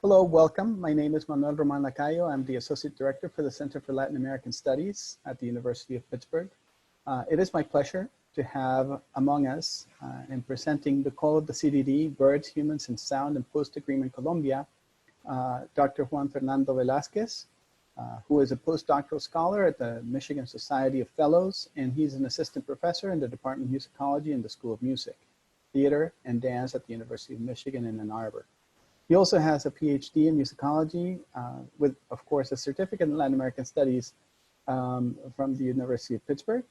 Hello, welcome. My name is Manuel Roman Lacayo. I'm the Associate Director for the Center for Latin American Studies at the University of Pittsburgh. It is my pleasure to have among us in presenting the call of the Sirirí, Birds, Humans, and Sound in Post-Agreement Colombia, Dr. Juan Fernando Velázquez, who is a postdoctoral scholar at the Michigan Society of Fellows, and he's an assistant professor in the Department of Musicology in the School of Music, Theater, and Dance at the University of Michigan in Ann Arbor. He also has a PhD in musicology with, of course, a certificate in Latin American Studies from the University of Pittsburgh.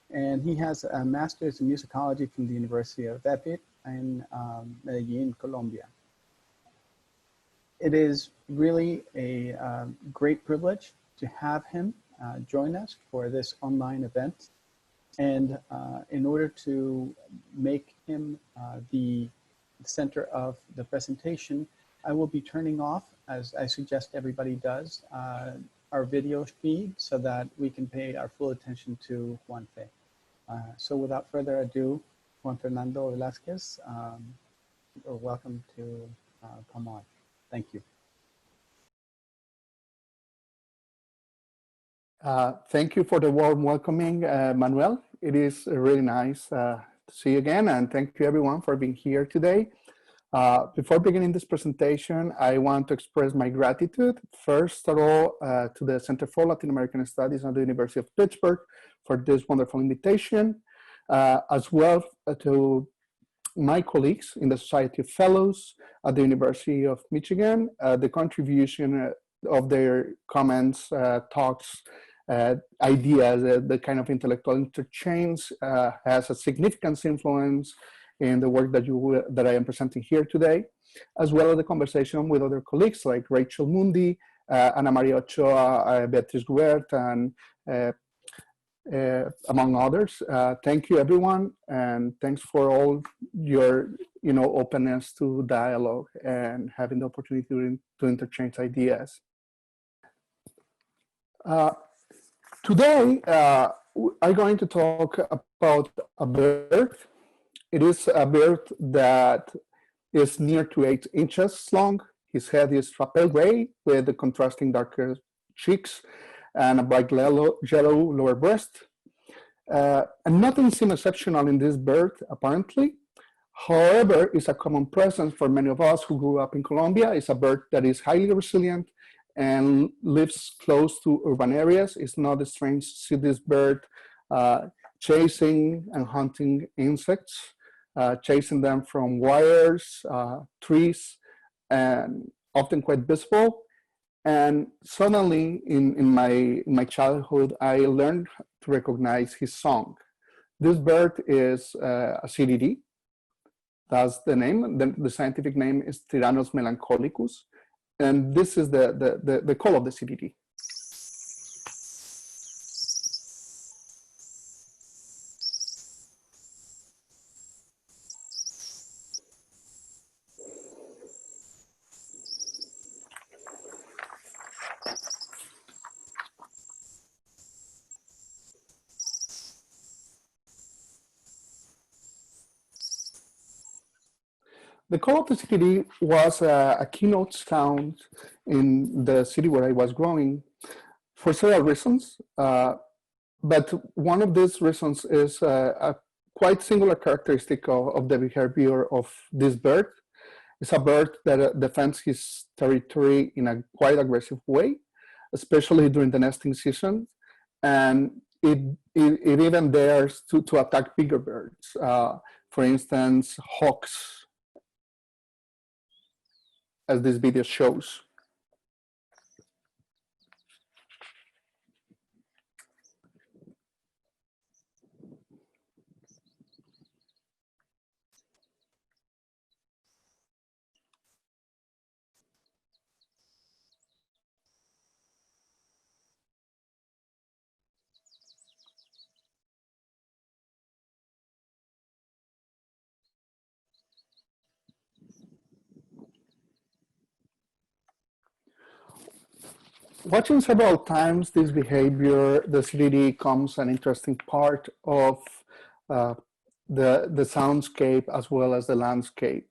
And he has a master's in musicology from the University of FARC-EP in Medellin, Colombia. It is really a great privilege to have him join us for this online event. And in order to make him the center of the presentation, I will be turning off, as I suggest everybody does, our video feed so that we can pay our full attention to Juan Fe. So without further ado, Juan Fernando Velázquez, you're welcome to come on. Thank you. Thank you for the warm welcoming, Manuel. It is really nice to see you again, and thank you everyone for being here today. Before beginning this presentation, I want to express my gratitude, first of all, to the Center for Latin American Studies at the University of Pittsburgh for this wonderful invitation, as well to my colleagues in the Society of Fellows at the University of Michigan. The contribution of their comments, talks, ideas, the kind of intellectual interchange has a significant influence in the work that I am presenting here today, as well as the conversation with other colleagues like Rachel Mundi, Ana Maria Ochoa, Beatriz Guert, and among others. Thank you everyone, and thanks for all your openness to dialogue and having the opportunity to interchange ideas. Today, I'm going to talk about a bird. It is a bird that is near to 8 inches long. His head is pale gray with the contrasting darker cheeks and a bright yellow lower breast. And nothing seems exceptional in this bird, apparently. However, it's a common presence for many of us who grew up in Colombia. It's a bird that is highly resilient and lives close to urban areas. It's not strange to see this bird chasing and hunting insects, chasing them from wires, trees, and often quite visible. And suddenly in my childhood, I learned to recognize his song. This bird is a Sirirí. That's the name. The scientific name is Tyrannus melancholicus. And this is the call of the Sirirí. The call of the Sirirí was a keynote sound in the city where I was growing for several reasons. But one of these reasons is a quite singular characteristic of the behavior of this bird. It's a bird that defends his territory in a quite aggressive way, especially during the nesting season. And it even dares to attack bigger birds. For instance, hawks, as this video shows. Watching several times this behavior, the Sirirí becomes an interesting part of the soundscape as well as the landscape.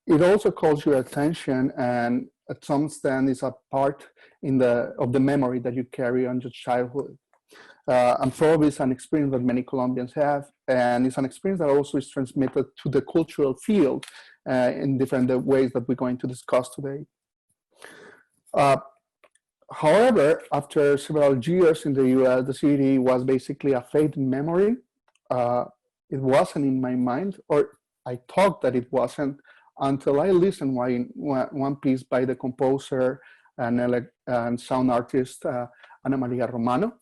It also calls your attention, and at some extent is a part of the memory that you carry on your childhood. And probably it's an experience that many Colombians have, and it's an experience that also is transmitted to the cultural field in different ways that we're going to discuss today. However, after several years in the US, the Sirirí was basically a faded memory. It wasn't in my mind, or I thought that it wasn't, until I listened one piece by the composer and sound artist Ana Maria Romano.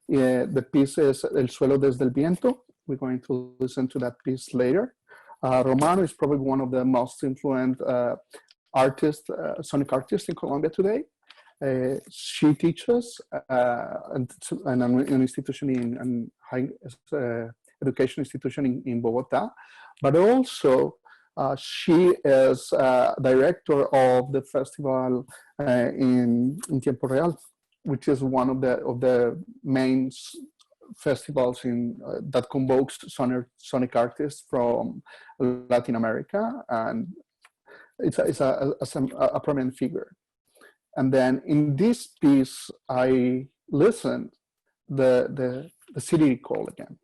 The piece is El Suelo Desde el Viento. We're going to listen to that piece later. Romano is probably one of the most influential sonic artists in Colombia today. She teaches in an institution in higher education institution in Bogota, but also she is director of the festival in Tiempo Real, which is one of the main festivals that convokes sonic artists from Latin America, and it's a prominent figure. And then in this piece, I listened the Sirirí call again.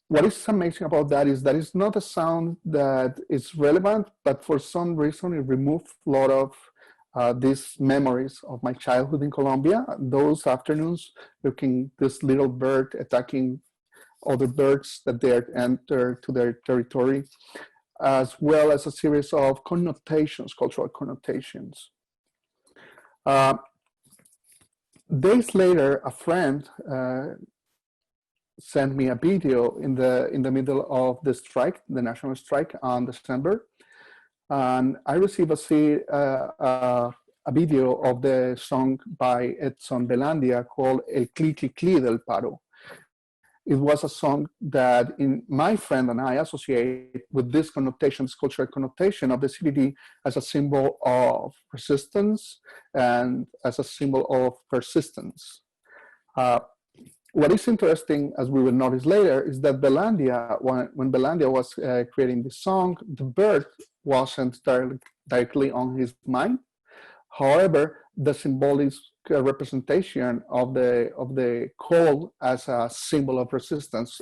What is amazing about that is that it's not a sound that is relevant, but for some reason it removed a lot of these memories of my childhood in Colombia. Those afternoons, looking this little bird attacking other birds that they enter to their territory, as well as a series of connotations, cultural connotations. Days later, a friend sent me a video in the middle of the strike, the national strike on December, and I received a video of the song by Edson Velandia called El Cli-Cli-Clí de Paro. It was a song that my friend and I associate with this connotation, this cultural connotation of the Sirirí as a symbol of resistance and as a symbol of persistence. What is interesting, as we will notice later, is that Velandia, when Velandia was creating this song, the bird wasn't directly on his mind. However, the symbolic representation of the call as a symbol of resistance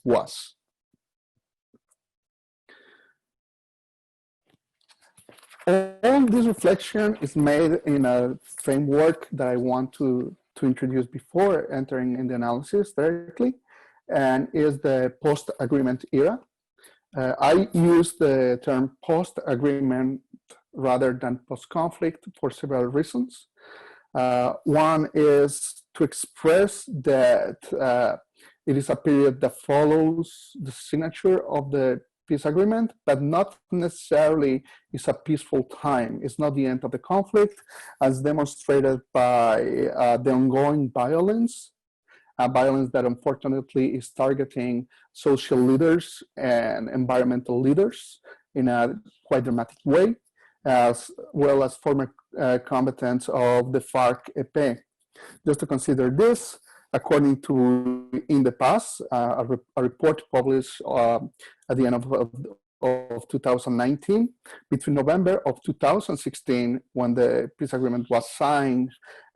was. All this reflection is made in a framework that I want to introduce before entering in the analysis directly, and is the post-agreement era. I use the term post-agreement rather than post-conflict for several reasons. One is to express that it is a period that follows the signature of the peace agreement, but not necessarily is a peaceful time. It's not the end of the conflict, as demonstrated by the ongoing violence, violence that unfortunately is targeting social leaders and environmental leaders in a quite dramatic way, as well as former combatants of the FARC-EP. Just to consider this, according to In the Past, a report published at the end of 2019, between November of 2016, when the peace agreement was signed,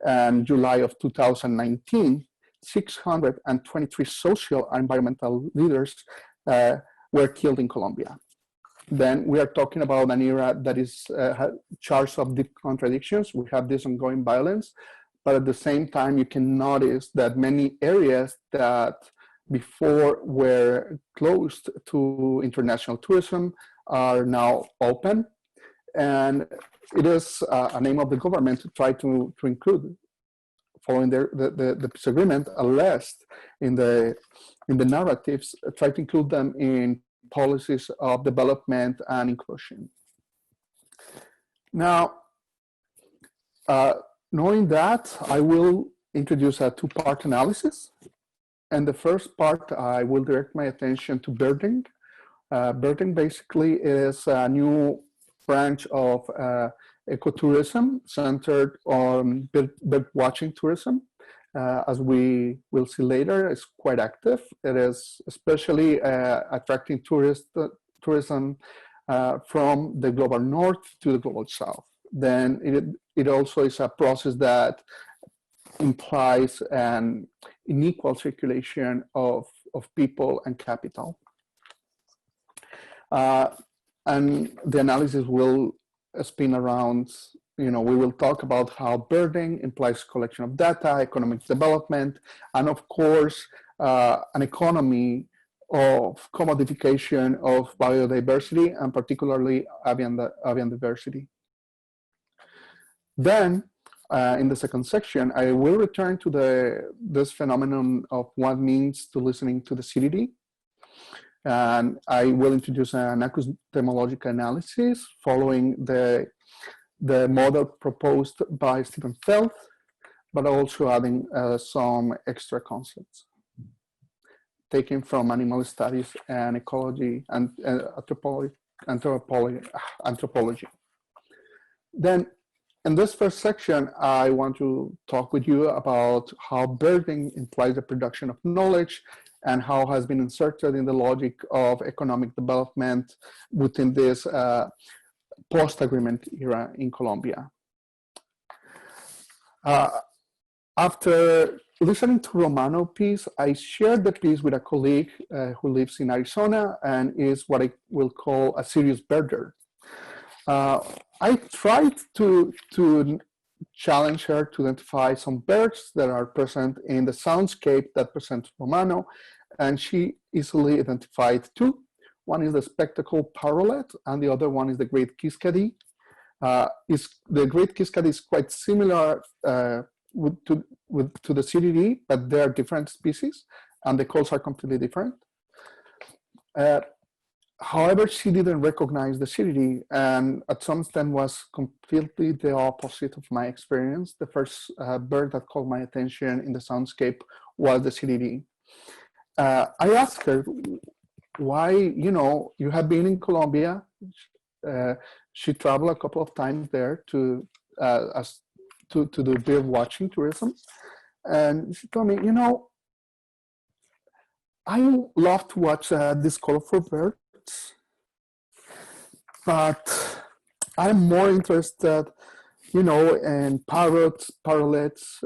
and July of 2019, 623 social and environmental leaders were killed in Colombia. Then we are talking about an era that is charged of deep contradictions. We have this ongoing violence, but at the same time, you can notice that many areas that before were closed to international tourism are now open. And it is a aim of the government to try to include, following the peace agreement, at least in the narratives, try to include them in policies of development and inclusion. Now, knowing that, I will introduce a two-part analysis. And the first part, I will direct my attention to birding. Birding basically is a new branch of ecotourism centered on bird watching tourism. As we will see later, it's quite active. It is especially attracting tourism from the global north to the global south. then it also is a process that implies an unequal circulation of people and capital. And the analysis will spin around, we will talk about how birding implies collection of data, economic development, and of course, an economy of commodification of biodiversity, and particularly avian diversity. Then, in the second section, I will return to this phenomenon of what means to listening to the Sirirí. And I will introduce an epistemological analysis following the model proposed by Stephen Feld, but also adding some extra concepts taken from animal studies and ecology and anthropology. Then, in this first section, I want to talk with you about how birding implies the production of knowledge and how it has been inserted in the logic of economic development within this post-agreement era in Colombia. After listening to Romano piece, I shared the piece with a colleague who lives in Arizona and is what I will call a serious birder. I tried to challenge her to identify some birds that are present in the soundscape that presents Romano, and she easily identified two. One is the spectacled parrotlet, and the other one is the great kiskadee. The great kiskadee is quite similar to the Sirirí, but they are different species, and the calls are completely different. However, she didn't recognize the Sirirí, and at some extent was completely the opposite of my experience. The first bird that caught my attention in the soundscape was the Sirirí. I asked her why, you have been in Colombia. She traveled a couple of times there to do bird watching tourism. And she told me, I love to watch these colorful birds, but I'm more interested, in parrots, parrotlets,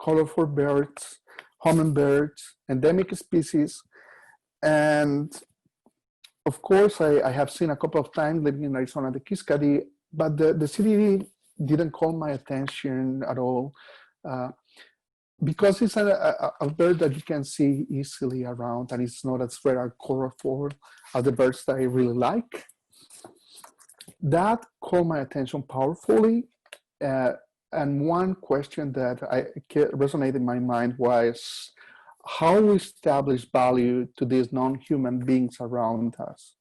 colorful birds, hummingbirds, endemic species. And of course, I have seen a couple of times living in Arizona the kiskadee, but the Sirirí didn't call my attention at all. Because it's a bird that you can see easily around, and it's not as rare or colorful as the birds that I really like. That caught my attention powerfully. And one question that resonated in my mind was how we establish value to these non-human beings around us.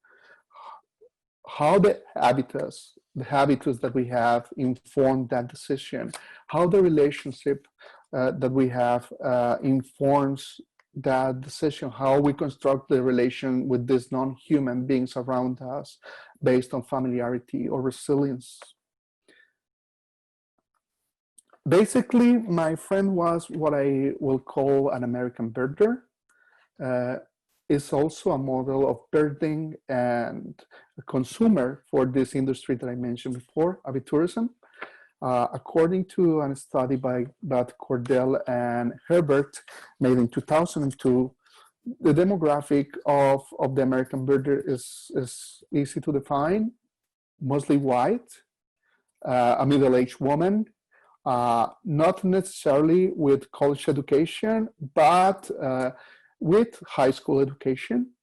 How the habitats that we have inform that decision. How the relationship that we have informs that decision, how we construct the relation with these non-human beings around us based on familiarity or resilience. Basically, my friend was what I will call an American birder. Is also a model of birding and a consumer for this industry that I mentioned before, avitourism. According to a study by Cordell and Herbert made in 2002, the demographic of the American birder is easy to define, mostly white, a middle-aged woman, not necessarily with college education, but with high school education,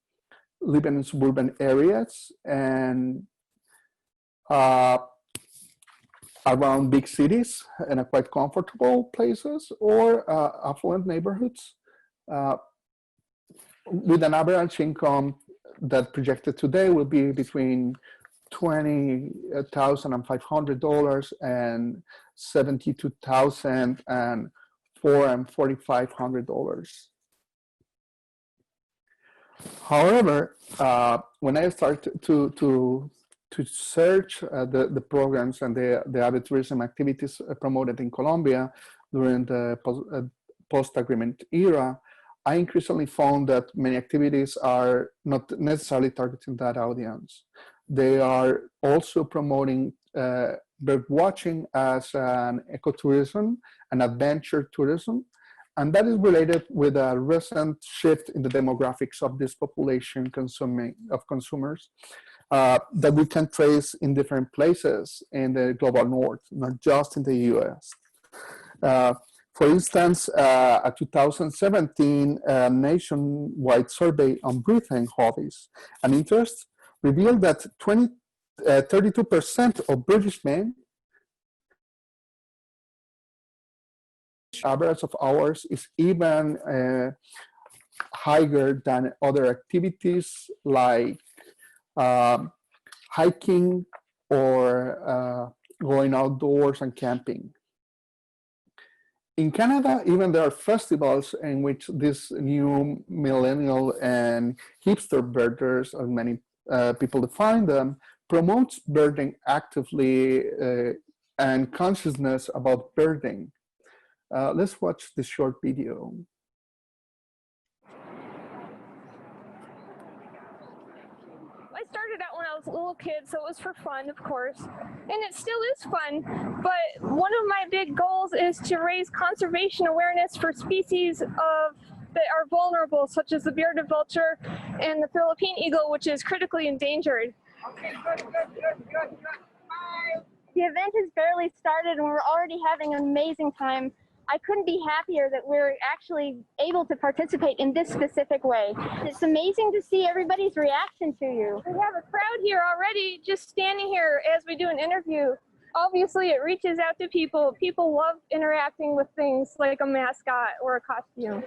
living in suburban areas and around big cities and quite comfortable places, or affluent neighborhoods with an average income that projected today will be between $20,500 and $72,000 and $4,500. However, when I started to search the programs and the avitourism activities promoted in Colombia during the post-agreement era, I increasingly found that many activities are not necessarily targeting that audience. They are also promoting bird watching as an ecotourism and adventure tourism. And that is related with a recent shift in the demographics of this population consumers that we can trace in different places in the global north, not just in the US. For instance, a 2017 nationwide survey on breathing hobbies and interests revealed that 32% of British men average of hours is even higher than other activities like hiking or going outdoors and camping. In Canada, even there are festivals in which this new millennial and hipster birders, as many people define them, promotes birding actively and consciousness about birding. Let's watch this short video. I started out when I was a little kid, so it was for fun, of course, and it still is fun, but one of my big goals is to raise conservation awareness for species that are vulnerable, such as the bearded vulture and the Philippine eagle, which is critically endangered. Okay, good. Bye. The event has barely started and we're already having an amazing time. I couldn't be happier that we're actually able to participate in this specific way. It's amazing to see everybody's reaction to you. We have a crowd here already just standing here as we do an interview. Obviously, it reaches out to people. People love interacting with things like a mascot or a costume.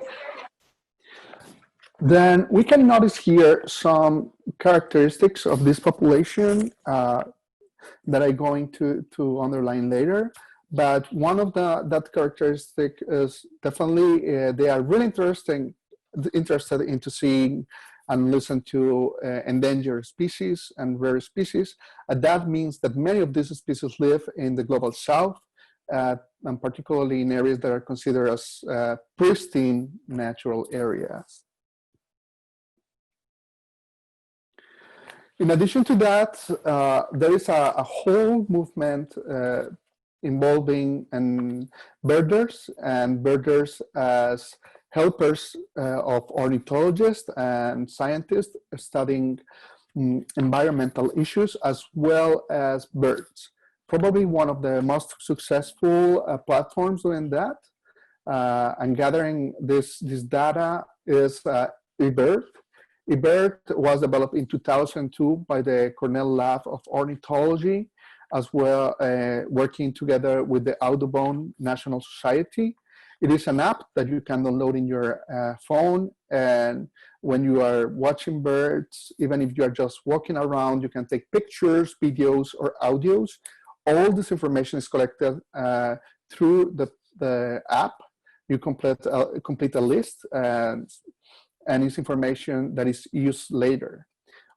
Then we can notice here some characteristics of this population that I'm going to underline later. But one of that characteristic is definitely they are really interested into seeing and listen to endangered species and rare species. And that means that many of these species live in the global south, and particularly in areas that are considered as pristine natural areas. In addition to that, there is a whole movement involving birders and birders as helpers of ornithologists and scientists studying environmental issues as well as birds. Probably one of the most successful platforms doing that and gathering this data is eBird. eBird was developed in 2002 by the Cornell Lab of Ornithology, as well working together with the Audubon National Society. It is an app that you can download in your phone, and when you are watching birds, even if you are just walking around, you can take pictures, videos, or audios. All this information is collected through the app. You complete a list, and it's information that is used later.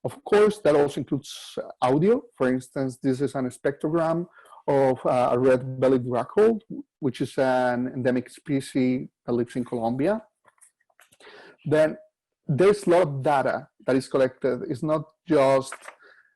Of course, that also includes audio. For instance, this is an spectrogram of a red-bellied grackle, which is an endemic species that lives in Colombia. Then there's a lot of data that is collected. It's not just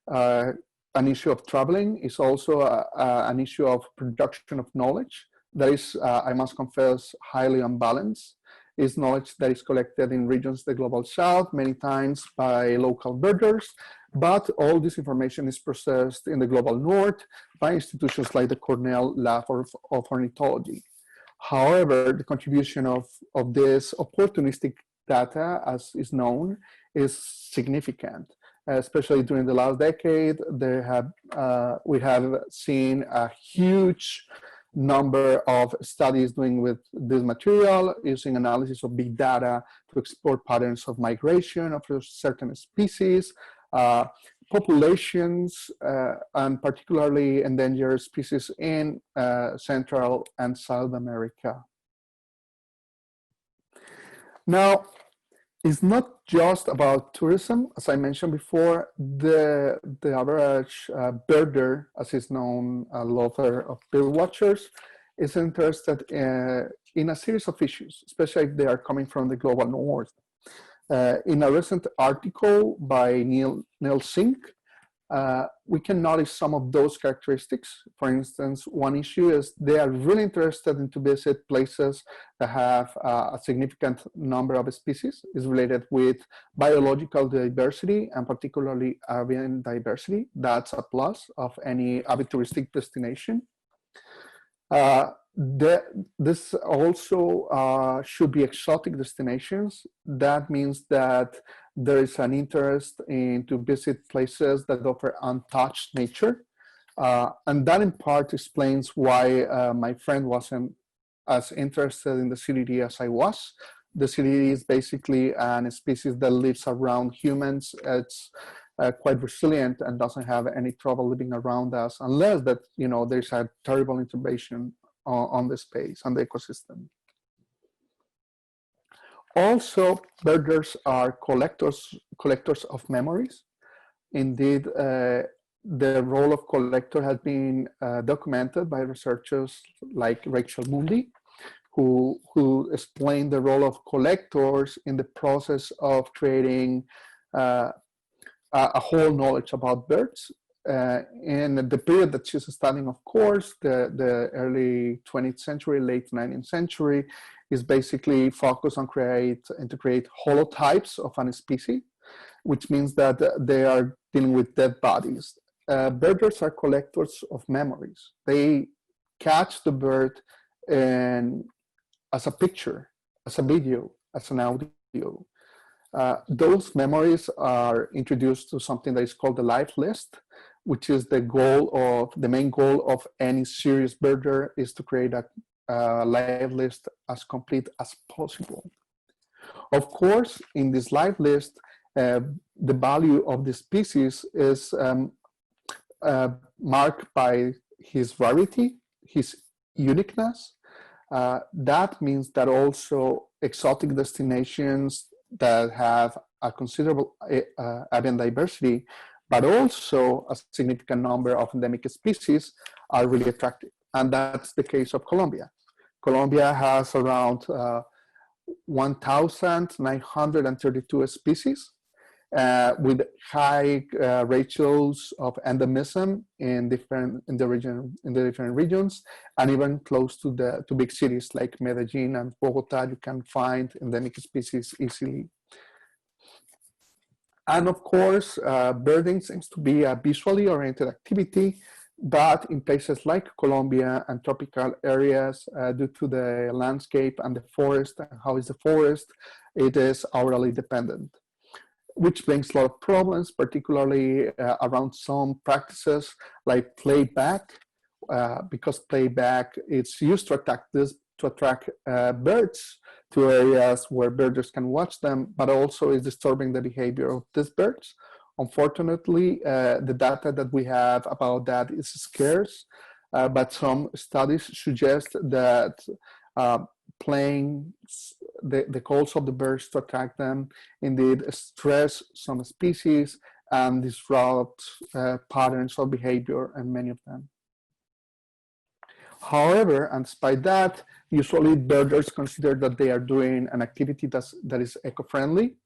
an issue of traveling, it's also an issue of production of knowledge that is, I must confess, highly unbalanced. Is knowledge that is collected in regions of the global south, many times by local birders, but all this information is processed in the global north by institutions like the Cornell Lab of Ornithology. However, the contribution of this opportunistic data, as is known, is significant. Especially during the last decade, we have seen a huge number of studies doing with this material, using analysis of big data to explore patterns of migration of certain species, populations, and particularly endangered species in Central and South America. Now, it's not just about tourism. As I mentioned before, the average birder, as is known, a lover of bird watchers, is interested in a series of issues, especially if they are coming from the global north. In a recent article by Neil Sink, we can notice some of those characteristics. For instance, one issue is they are really interested in to visit places that have a significant number of species. Is related with biological diversity and particularly avian diversity. That's a plus of any avitouristic destination. This also should be exotic destinations. That means that there is an interest in to visit places that offer untouched nature. And that in part explains why my friend wasn't as interested in the Sirirí as I was. The Sirirí is basically a species that lives around humans. It's quite resilient and doesn't have any trouble living around us unless that, you know, there's a terrible intervention on the space, on the ecosystem. Also, birders are collectors of memories. Indeed, the role of collector has been documented by researchers like Rachel Mundy, who explain the role of collectors in the process of creating a whole knowledge about birds. In the period that she's studying, of course, the early 20th century, late 19th century, is basically focused on create holotypes of a species, which means that they are dealing with dead bodies. Birders are collectors of memories. They catch the bird as a picture, as a video, as an audio. Those memories are introduced to something that is called the live list, which is the main goal of any serious birder is to create a live list as complete as possible. Of course, in this live list, the value of the species is marked by his rarity, his uniqueness. That means that also exotic destinations that have a considerable avian diversity, but also a significant number of endemic species are really attractive. And that's the case of Colombia. Colombia has around 1,932 species with high ratios of endemism in different regions, and even close to big cities like Medellin and Bogota. You can find endemic species easily. And of course, birding seems to be a visually oriented activity, but in places like Colombia and tropical areas, due to the landscape and the forest, and how is the forest, it is aurally dependent, which brings a lot of problems, particularly around some practices like playback, because playback is used to attract birds to areas where birders can watch them, but also is disturbing the behavior of these birds. Unfortunately, the data that we have about that is scarce, but some studies suggest that playing the calls of the birds to attract them indeed stress some species and disrupt patterns of behavior in many of them. However, and despite that, usually birders consider that they are doing an activity that is eco-friendly.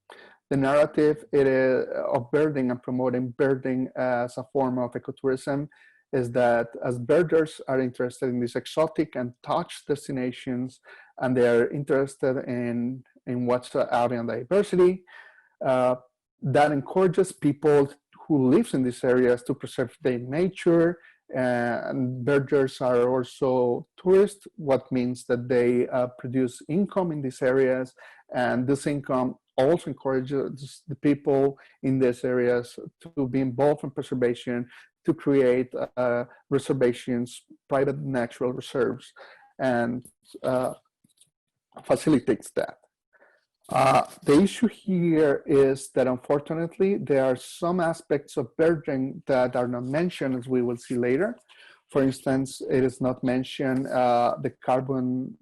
The narrative of birding and promoting birding as a form of ecotourism is that as birders are interested in these exotic and touched destinations, and they are interested in what's avian diversity, that encourages people who live in these areas to preserve their nature. And birders are also tourists, what means that they produce income in these areas, and this income also encourages the people in these areas to be involved in preservation, to create reservations, private natural reserves, and facilitates that. The issue here is that unfortunately there are some aspects of birding that are not mentioned, as we will see later. For instance, it is not mentioned the carbon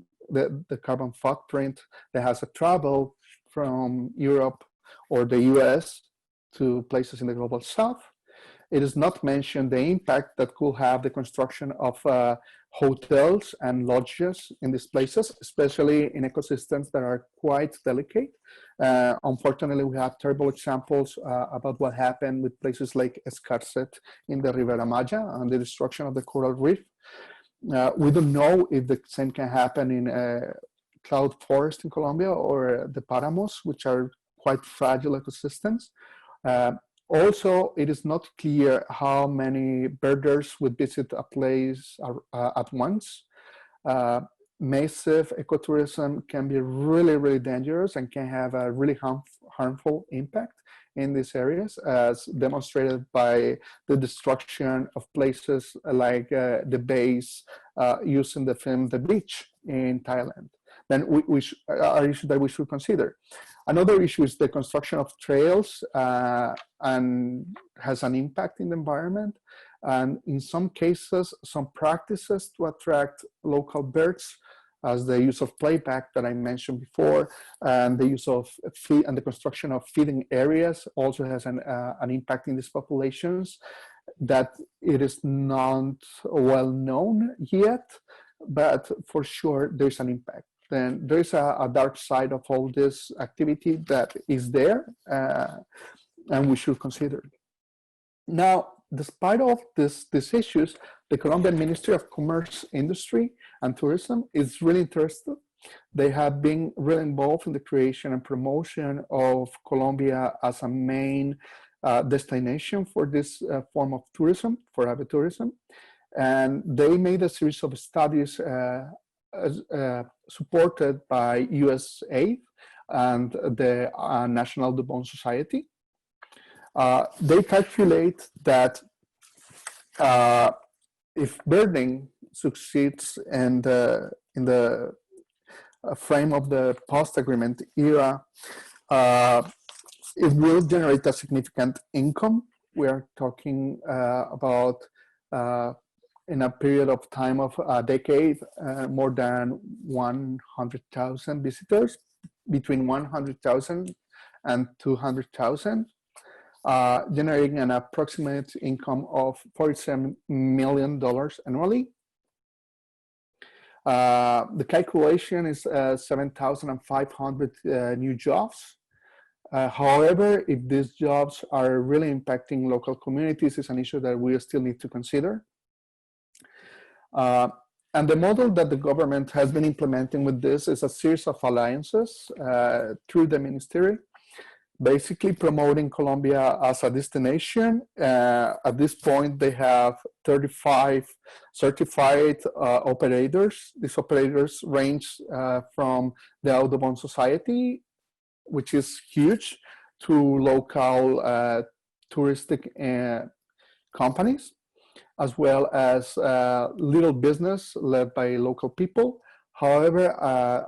footprint that has a travel from Europe or the US to places in the global south. It is not mentioned the impact that could have the construction of hotels and lodges in these places, especially in ecosystems that are quite delicate. Unfortunately, we have terrible examples about what happened with places like Escarcet in the Ribera Maya and the destruction of the coral reef. We don't know if the same can happen in cloud forest in Colombia or the Paramos, which are quite fragile ecosystems. Also, it is not clear how many birders would visit a place at once. Massive ecotourism can be really, really dangerous and can have a really harmful impact in these areas, as demonstrated by the destruction of places like the bays used in the film The Beach in Thailand. Then are issues that we should consider. Another issue is the construction of trails and has an impact in the environment. And in some cases, some practices to attract local birds, as the use of playback that I mentioned before, and the use of and the construction of feeding areas also has an impact in these populations that it is not well known yet, but for sure there's an impact. Then there's a dark side of all this activity that is there, and we should consider. Now, despite all these issues, the Colombian Ministry of Commerce, Industry, and Tourism is really interested. They have been really involved in the creation and promotion of Colombia as a main destination for this form of tourism, for avitourism. And they made a series of studies supported by US aid and the National Audubon Society. They calculate that if birding succeeds in the frame of the post-agreement era, it will generate a significant income. We are talking about in a period of time of a decade, more than 100,000 visitors, between 100,000 and 200,000, generating an approximate income of $47 million annually. The calculation is 7,500 new jobs. However, if these jobs are really impacting local communities, it's an issue that we still need to consider. And the model that the government has been implementing with this is a series of alliances through the ministry, basically promoting Colombia as a destination. At this point, they have 35 certified operators. These operators range from the Audubon Society, which is huge, to local touristic companies, as well as little business led by local people. However,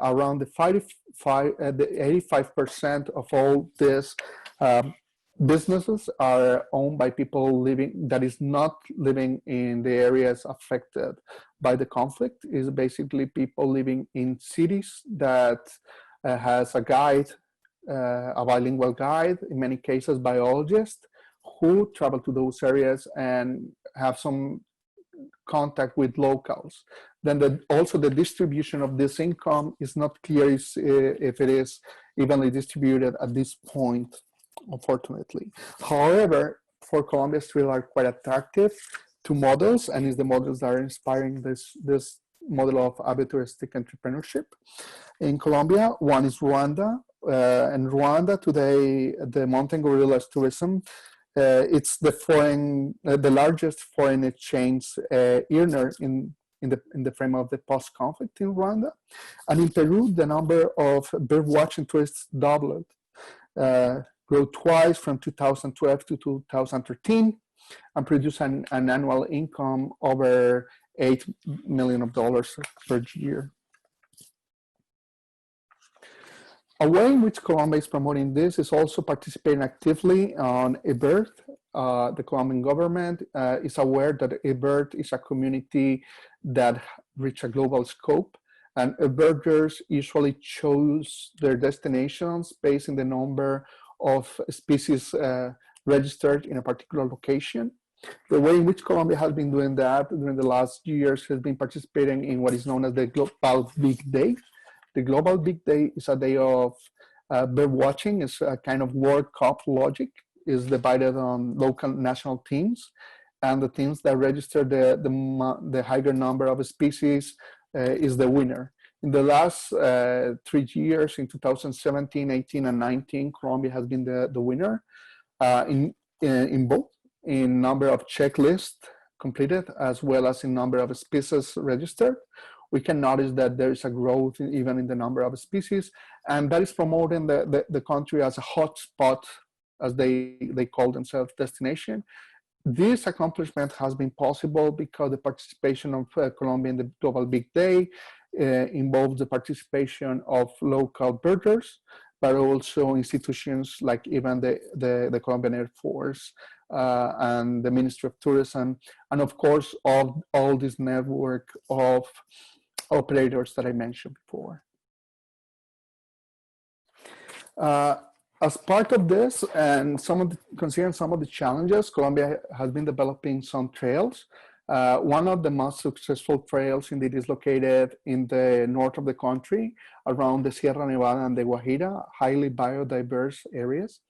around the 85% of all these businesses are owned by people that is not living in the areas affected by the conflict. Is basically people living in cities that has a guide, a bilingual guide, in many cases biologists, who travel to those areas and have some contact with locals. Then also the distribution of this income is not clear if it is evenly distributed at this point, unfortunately. However, for Colombia, still are quite attractive to models, and is the models that are inspiring this model of avitouristic entrepreneurship in Colombia. One is Rwanda. In Rwanda today, the mountain gorillas tourism, it's the largest foreign exchange earner in the frame of the post-conflict in Rwanda. And in Peru, the number of birdwatching tourists doubled, grew twice from 2012 to 2013, and produced an annual income over $8 million per year. A way in which Colombia is promoting this is also participating actively on eBird. The Colombian government is aware that eBird is a community that reach a global scope, and eBirders usually choose their destinations based on the number of species registered in a particular location. The way in which Colombia has been doing that during the last years has been participating in what is known as the Global Big Day. The Global Big Day is a day of bird watching. It's a kind of World Cup logic. It's divided on local national teams, and the teams that register the higher number of species is the winner. In the last 3 years, in 2017, 18, and 19, Colombia has been the winner in both in number of checklists completed as well as in number of species registered. We can notice that there is a growth even in the number of species, and that is promoting the country as a hot spot, as they call themselves, destination. This accomplishment has been possible because the participation of Colombia in the Global Big Day involves the participation of local birders, but also institutions like even the Colombian Air Force and the Ministry of Tourism, and of course all this network of operators that I mentioned before. As part of this, and considering some of the challenges, Colombia has been developing some trails. One of the most successful trails indeed is located in the north of the country, around the Sierra Nevada and the Guajira, highly biodiverse areas.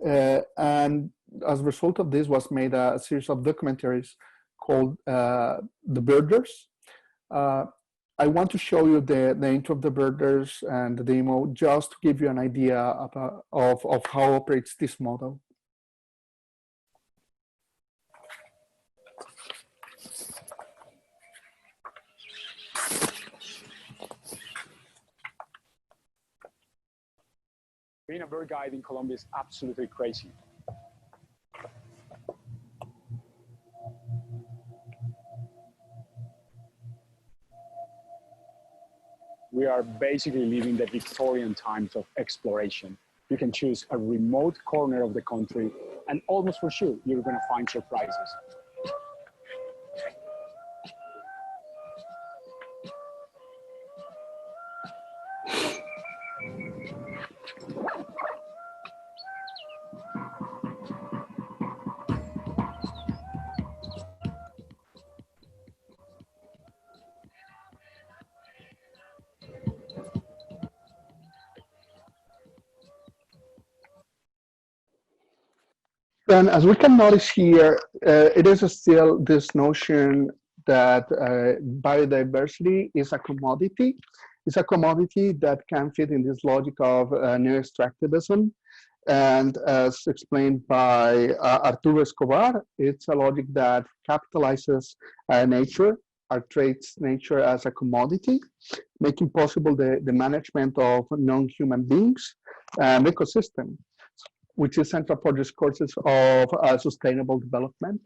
And as a result of this was made a series of documentaries called The Birders. I want to show you the intro of the birders and the demo just to give you an idea of how operates this model. Being a bird guide in Colombia is absolutely crazy. We are basically living the Victorian times of exploration. You can choose a remote corner of the country and almost for sure you're going to find surprises. And as we can notice here, it is still this notion that biodiversity is a commodity. It's a commodity that can fit in this logic of neo-extractivism. And as explained by Arturo Escobar, it's a logic that capitalizes nature, or treats nature as a commodity, making possible the management of non-human beings and ecosystem, which is central for discourses of sustainable development.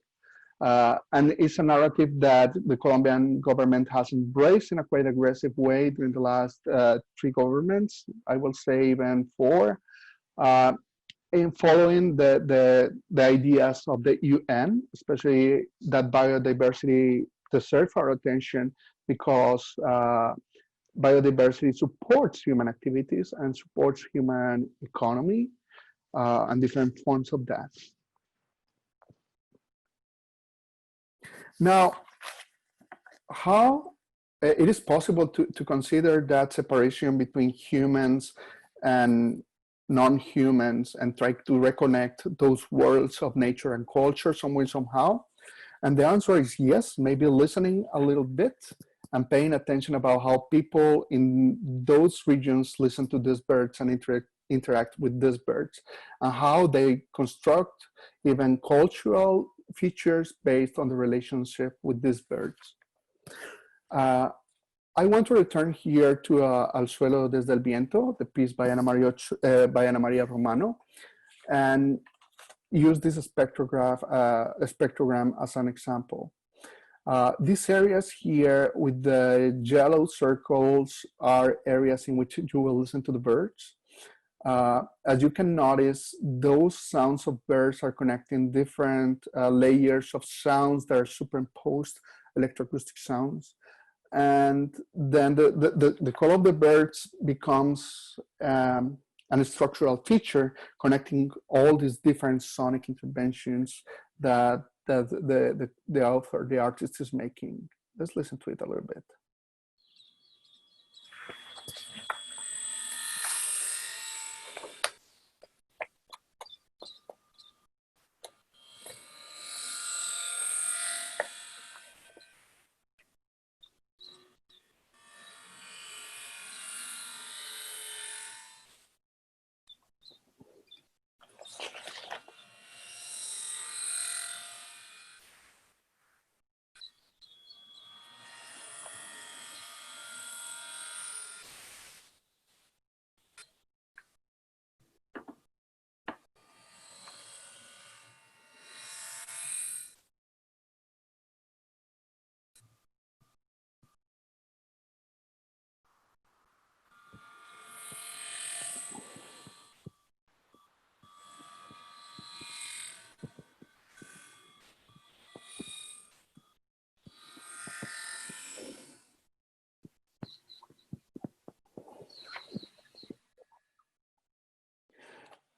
And it's a narrative that the Colombian government has embraced in a quite aggressive way during the last 3 governments, I will say even 4, in following the ideas of the UN, especially that biodiversity deserves our attention because biodiversity supports human activities and supports human economy, and different forms of that. Now, how it is possible to consider that separation between humans and non-humans and try to reconnect those worlds of nature and culture some way, somehow? And the answer is yes, maybe listening a little bit and paying attention about how people in those regions listen to these birds and interact with these birds, and how they construct even cultural features based on the relationship with these birds. I want to return here to Al Suelo Desde el Viento, the piece by Ana Maria Romano, and use this spectrogram as an example. These areas here with the yellow circles are areas in which you will listen to the birds. As you can notice, those sounds of birds are connecting different layers of sounds that are superimposed, electroacoustic sounds. And then the call of the birds becomes a structural feature connecting all these different sonic interventions that that the author, the artist is making. Let's listen to it a little bit.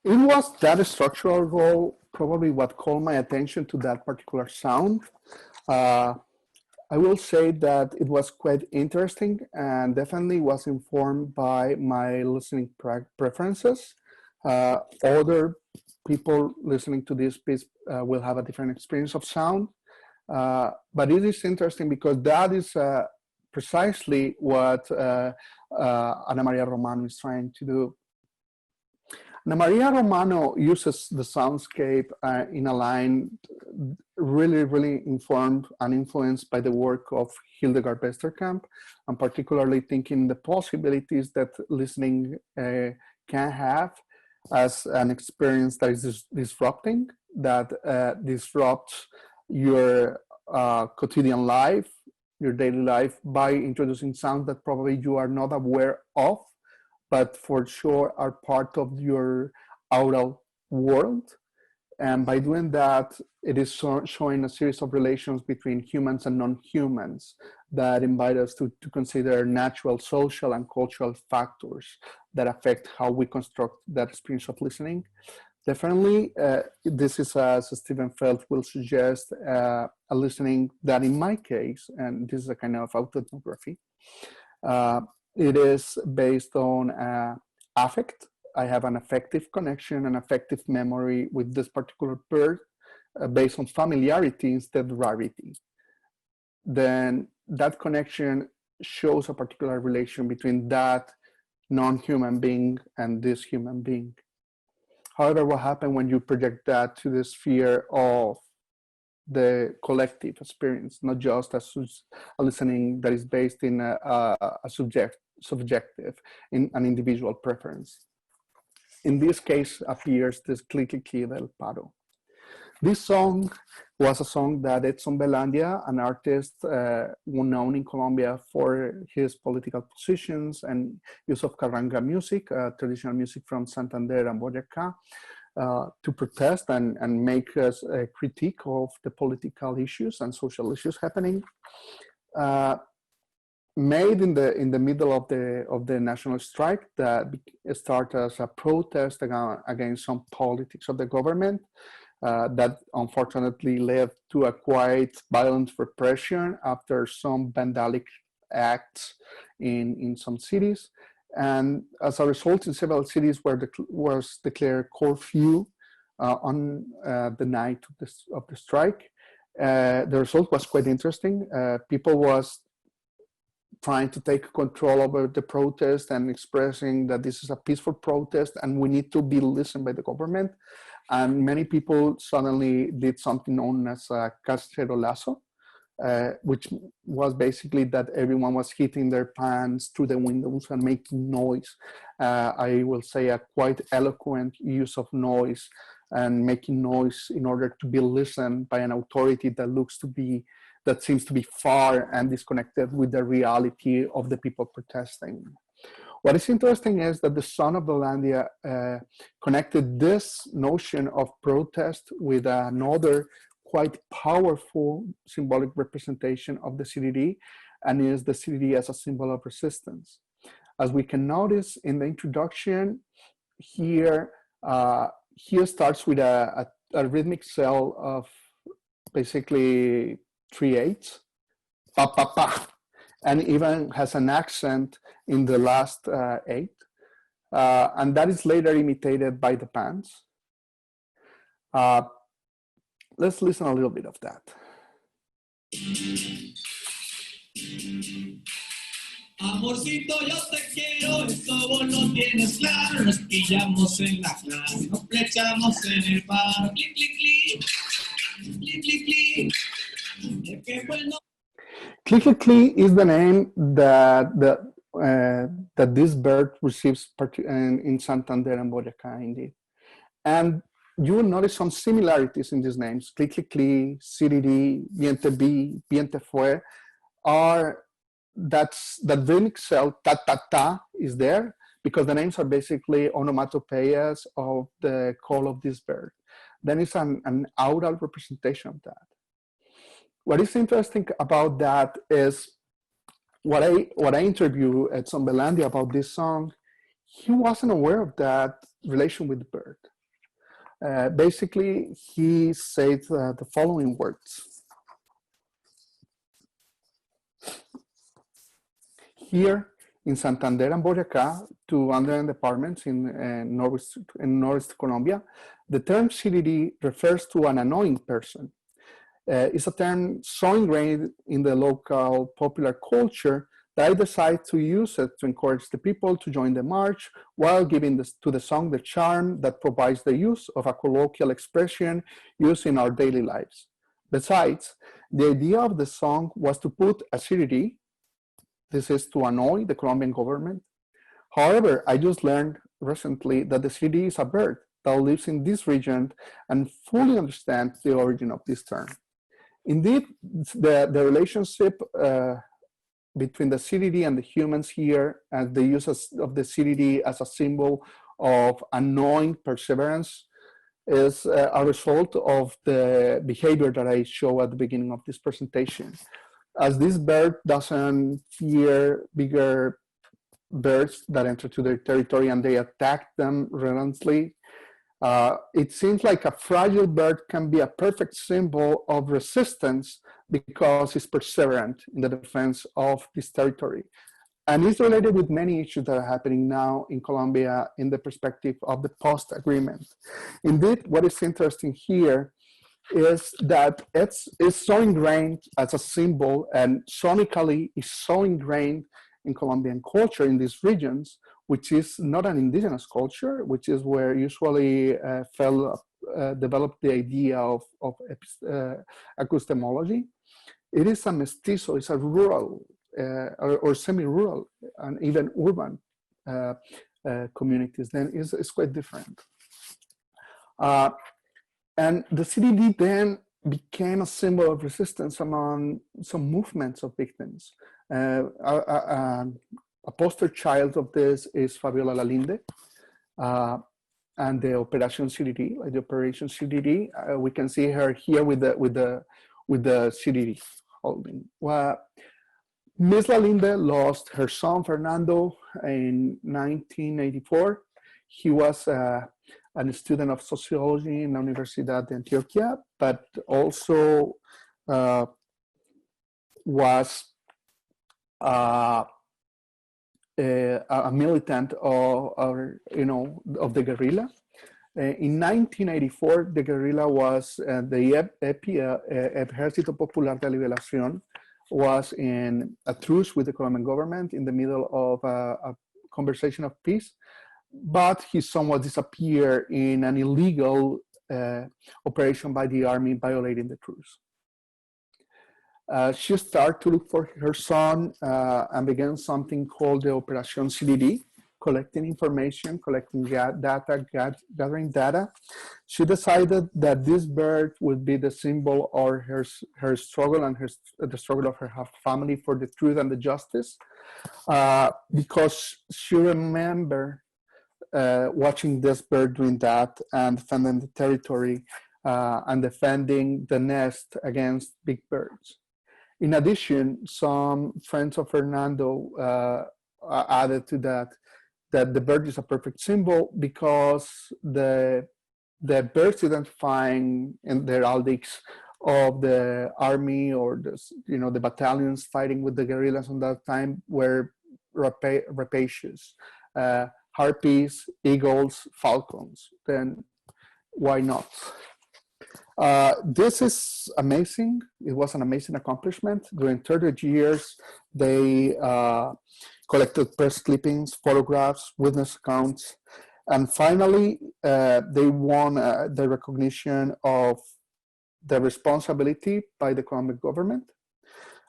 It was that structural role probably what called my attention to that particular sound. I will say that it was quite interesting and definitely was informed by my listening preferences. Other people listening to this piece will have a different experience of sound. But it is interesting because that is precisely what Ana Maria Romano is trying to do. Ana Maria Romano uses the soundscape in a line really informed and influenced by the work of Hildegard Westerkamp, and particularly thinking the possibilities that listening can have as an experience that is disrupting, that disrupts your quotidian life, your daily life, by introducing sounds that probably you are not aware of, but for sure are part of your aural world. And by doing that, it is showing a series of relations between humans and non-humans that invite us to consider natural, social, and cultural factors that affect how we construct that experience of listening. Definitely, this is, as Stephen Feld will suggest, a listening that in my case, and this is a kind of autoethnography, it is based on affect. I have an affective connection, an affective memory with this particular bird based on familiarity instead of rarity. Then that connection shows a particular relation between that non-human being and this human being. However, what happens when you project that to the sphere of the collective experience, not just a listening that is based in a subjective, in an individual preference? In this case appears this Cli-Cli-Clí de Paro. This song was a song that Edson Velandia, an artist known in Colombia for his political positions and use of carranga music, traditional music from Santander and Boyacá, to protest and make us a critique of the political issues and social issues happening. Made in the middle of the national strike that started as a protest against some politics of the government that unfortunately led to a quite violent repression after some vandalic acts in some cities. And as a result, in several cities was declared curfew on the night of the strike. The result was quite interesting. People was trying to take control over the protest and expressing that this is a peaceful protest and we need to be listened by the government. And many people suddenly did something known as a cacerolazo, which was basically that everyone was hitting their pants through the windows and making noise. I will say a quite eloquent use of noise and making noise in order to be listened by an authority that seems to be far and disconnected with the reality of the people protesting. What is interesting is that the son of Velandia connected this notion of protest with another quite powerful symbolic representation of the Sirirí, and is the Sirirí as a symbol of resistance. As we can notice in the introduction here, starts with a rhythmic cell of basically 3/8, pa pa pa, and even has an accent in the last 8, and that is later imitated by the pans. Let's listen a little bit of that. Amorcito, yo te quiero, esto vos lo tienes claro. Nos pillamos en la clase, nos flechamos en el paro. Cli, cli, cli, cli, cli, cli. Qué bueno. Cli-Cli-Clí is the name that that this bird receives in Santander and Boyacá, indeed. And you will notice some similarities in these names. Cli-Cli-Clí, Sirirí, Viente Fue are that rhythmic cell ta ta ta is there because the names are basically onomatopoeias of the call of this bird. Then it's an oral representation of that. What is interesting about that is what I interviewed Edson Velandia about this song. He wasn't aware of that relation with the bird. Basically, he said the following words. Here in Santander and Boyacá, two underground departments in northwest Colombia, the term Sirirí refers to an annoying person. It's a term so ingrained in the local popular culture that I decided to use it to encourage the people to join the march while giving to the song the charm that provides the use of a colloquial expression used in our daily lives. Besides, the idea of the song was to put a Sirirí. This is to annoy the Colombian government. However, I just learned recently that the Sirirí is a bird that lives in this region and fully understands the origin of this term. Indeed, the relationship between the Sirirí and the humans here and the use of the Sirirí as a symbol of annoying perseverance is a result of the behavior that I show at the beginning of this presentation. As this bird doesn't fear bigger birds that enter to their territory and they attack them relentlessly, it seems like a fragile bird can be a perfect symbol of resistance because it's perseverant in the defense of this territory. And it's related with many issues that are happening now in Colombia in the perspective of the post-agreement. Indeed, what is interesting here is that it's so ingrained as a symbol and sonically is so ingrained in Colombian culture in these regions, which is not an indigenous culture, which is where usually developed the idea of epistemology. It is a mestizo, it's a rural or semi-rural and even urban communities, then it's quite different. And the Sirirí then became a symbol of resistance among some movements of victims. A poster child of this is Fabiola Lalinde and the Operation Sirirí, like the Operation Sirirí. We can see her here with the Sirirí holding. Well, Ms. Lalinde lost her son Fernando in 1984. He was a student of sociology in the Universidad de Antioquia, but also was a militant of the guerrilla. In 1984, the guerrilla was the EP, Ejército Popular de Liberación, was in a truce with the Colombian government in the middle of a conversation of peace, but he somewhat disappeared in an illegal operation by the army violating the truce. She started to look for her son and began something called the Operation Sirirí, collecting information, collecting data, gathering data. She decided that this bird would be the symbol of her struggle and the struggle of her family for the truth and the justice, because she remembered watching this bird doing that and defending the territory and defending the nest against big birds. In addition, some friends of Fernando added to that the bird is a perfect symbol because the birds identifying in the heraldics of the army or the battalions fighting with the guerrillas on that time were rapacious. Harpies, eagles, falcons. Then why not? This is amazing. It was an amazing accomplishment. During 30 years, they collected press clippings, photographs, witness accounts, and finally, they won the recognition of the responsibility by the Colombian government.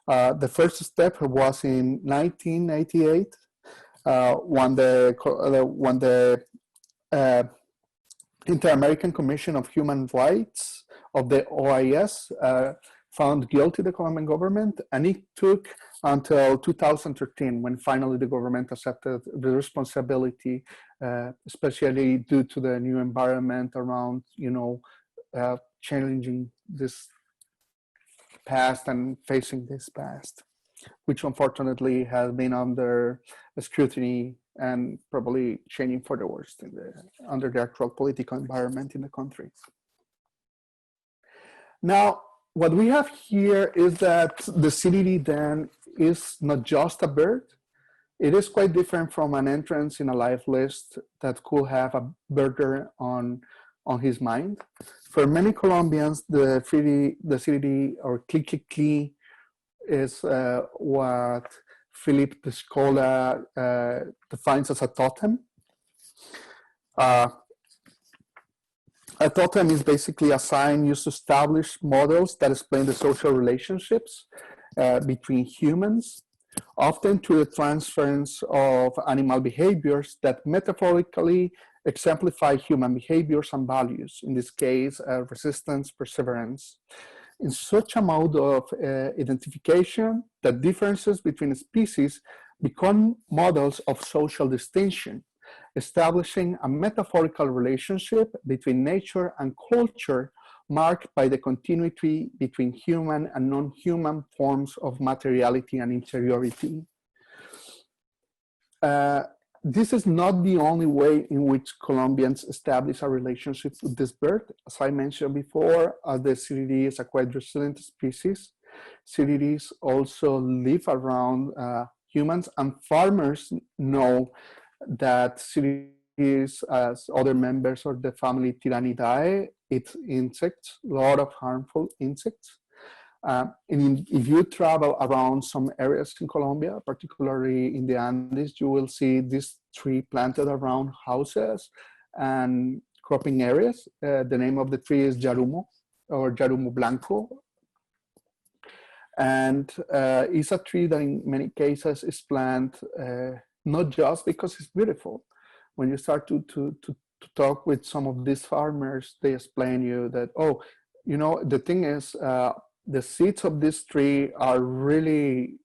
The first step was in 1988, when the Inter-American Commission of Human Rights of the OIS found guilty the Colombian government, and it took until 2013 when finally the government accepted the responsibility, especially due to the new environment around, challenging this past and facing this past, which unfortunately has been under scrutiny and probably changing for the worst under the actual political environment in the country. Now, what we have here is that the Sirirí then is not just a bird. It is quite different from an entrance in a live list that could have a birder on his mind. For many Colombians, the Sirirí or Cli-Cli-Clí is what Philippe de Scola defines as a totem. A totem is basically a sign used to establish models that explain the social relationships between humans, often through the transference of animal behaviors that metaphorically exemplify human behaviors and values, in this case, resistance, perseverance, in such a mode of identification that differences between species become models of social distinction, establishing a metaphorical relationship between nature and culture marked by the continuity between human and non-human forms of materiality and interiority. This is not the only way in which Colombians establish a relationship with this bird. As I mentioned before, the Sirirí is a quite resilient species. Siriris also live around humans, and farmers know that Siriris, as other members of the family Telenitidae, eat insects, a lot of harmful insects. And if you travel around some areas in Colombia, particularly in the Andes, you will see this tree planted around houses and cropping areas. The name of the tree is Yarumo, or Yarumo Blanco. And it's a tree that in many cases is planted not just because it's beautiful. When you start to talk with some of these farmers, they explain you that, oh, the thing is, the seeds of this tree are really,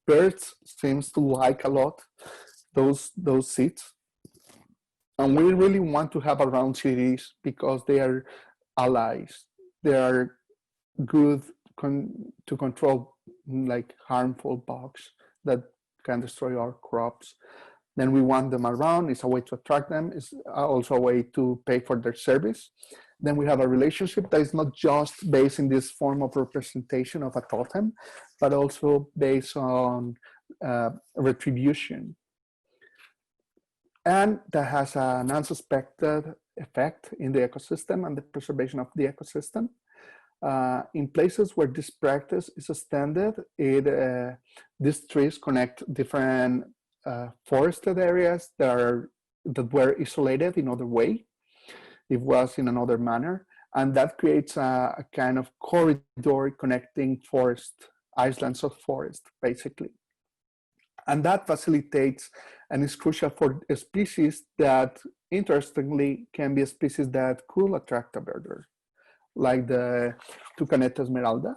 birds seems to like a lot those seeds. And we really want to have around Siriris because they are allies. They are good to control like harmful bugs that can destroy our crops. Then we want them around. It's a way to attract them. It's also a way to pay for their service. Then we have a relationship that is not just based in this form of representation of a totem, but also based on retribution. And that has an unsuspected effect in the ecosystem and the preservation of the ecosystem. In places where this practice is extended, these trees connect different forested areas that were isolated in other way. It was in another manner, and that creates a kind of corridor connecting islands of forest, basically. And that facilitates and is crucial for a species that, interestingly, can be a species that could attract a birder, like the Tucaneta esmeralda,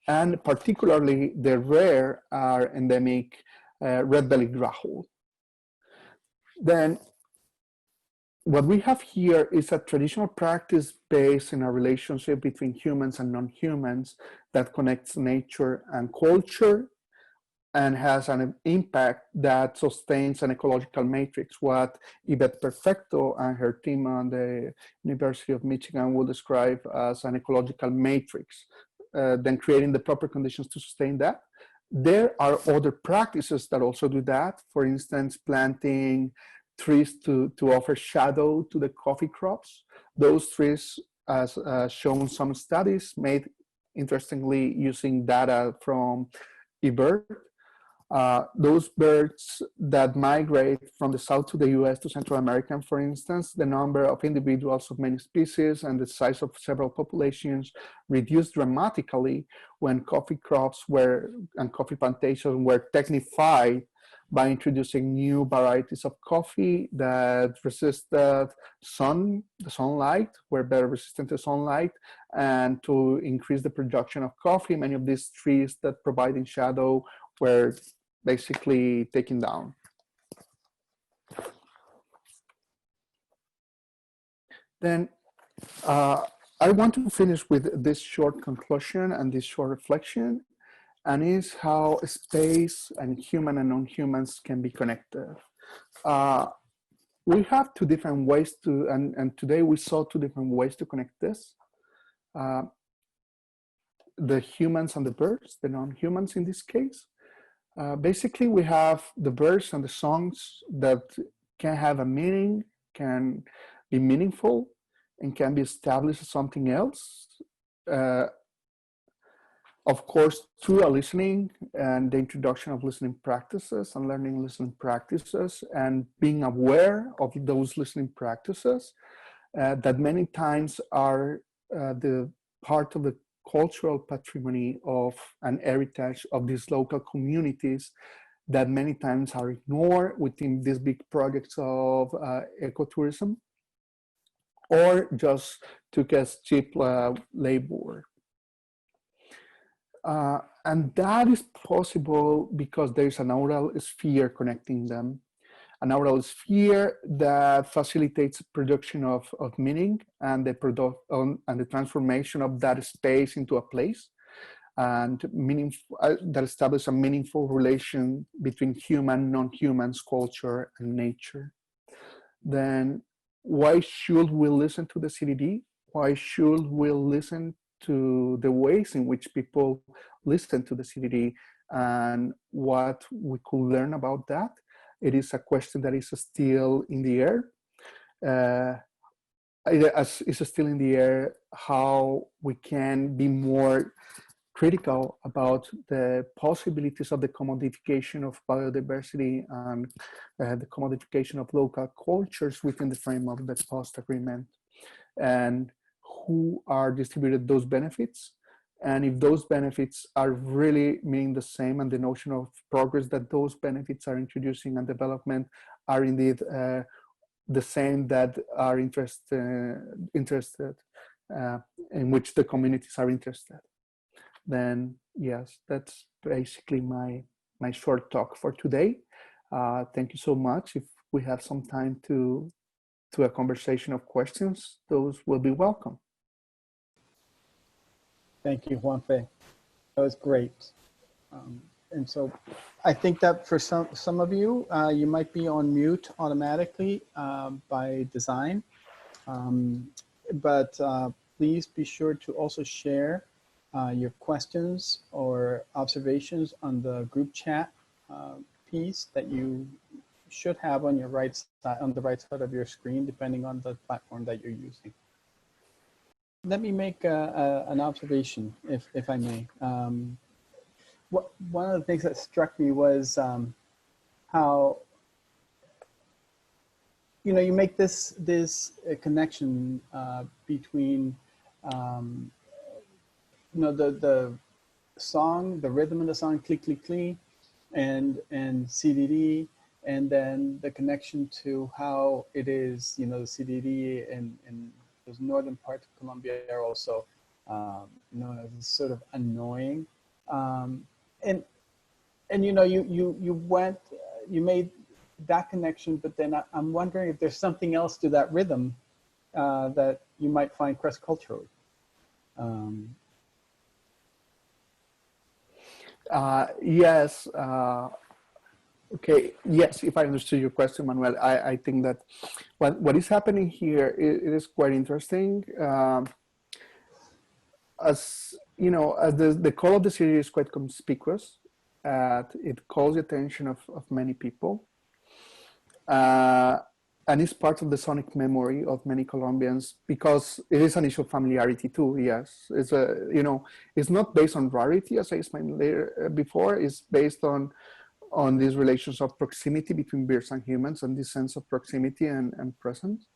and particularly the rare or endemic red-bellied grackle. Then, what we have here is a traditional practice based in a relationship between humans and non-humans that connects nature and culture and has an impact that sustains an ecological matrix, what Yvette Perfecto and her team on the University of Michigan will describe as an ecological matrix, then creating the proper conditions to sustain that. There are other practices that also do that. For instance, planting trees to offer shadow to the coffee crops. Those trees, as shown some studies made, interestingly, using data from eBird. Those birds that migrate from the south to the US to Central America, for instance, the number of individuals of many species and the size of several populations reduced dramatically when coffee crops and coffee plantations were technified by introducing new varieties of coffee that resisted the sunlight, were better resistant to sunlight, and to increase the production of coffee, many of these trees that providing shadow were basically taken down. Then I want to finish with this short conclusion and this short reflection, and is how space and human and non-humans can be connected. We have two different ways to, and today we saw two different ways to connect this. The humans and the birds, the non-humans in this case. Basically, we have the birds and the songs that can have a meaning, can be meaningful, and can be established as something else. Of course, through a listening and the introduction of listening practices and learning listening practices and being aware of those listening practices that many times are the part of the cultural patrimony of an heritage of these local communities that many times are ignored within these big projects of ecotourism, or just took as cheap labor. And that is possible because there's an oral sphere connecting them. An oral sphere that facilitates production of meaning and the transformation of that space into a place, and that establishes a meaningful relation between human, non-humans, culture, and nature. Then why should we listen to the Sirirí? Why should we listen to the ways in which people listen to the Sirirí and what we could learn about that? It is a question that is still in the air. It's still in the air how we can be more critical about the possibilities of the commodification of biodiversity and the commodification of local cultures within the frame of the post-agreement, and who are distributed those benefits, and if those benefits are really meaning the same, and the notion of progress that those benefits are introducing and development are indeed the same that are interested in which the communities are interested. Then yes, that's basically my short talk for today. Thank you so much. If we have some time to a conversation of questions, those will be welcome. Thank you, Juanfe. That was great. And so I think that for some of you, you might be on mute automatically by design. But please be sure to also share your questions or observations on the group chat piece that you should have on your right side, on the right side of your screen, depending on the platform that you're using. Let me make an observation, if I may. One of the things that struck me was how, you know, you make this connection between, you know, the song, the rhythm of the song, Cli-Cli-Clí, and Sirirí, and then the connection to how it is, you know, the Sirirí and those northern parts of Colombia are also known as sort of annoying. And you know, you made that connection, but then I'm wondering if there's something else to that rhythm that you might find cross-culturally. Yes. Okay. Yes. If I understood your question, Manuel, I think that what is happening here, it is quite interesting. As you know, the call of the Sirirí is quite conspicuous. It calls the attention of many people. And it's part of the sonic memory of many Colombians because it is an issue of familiarity too. Yes, it's it's not based on rarity, as I explained later before. It's based on these relations of proximity between birds and humans, and this sense of proximity and presence.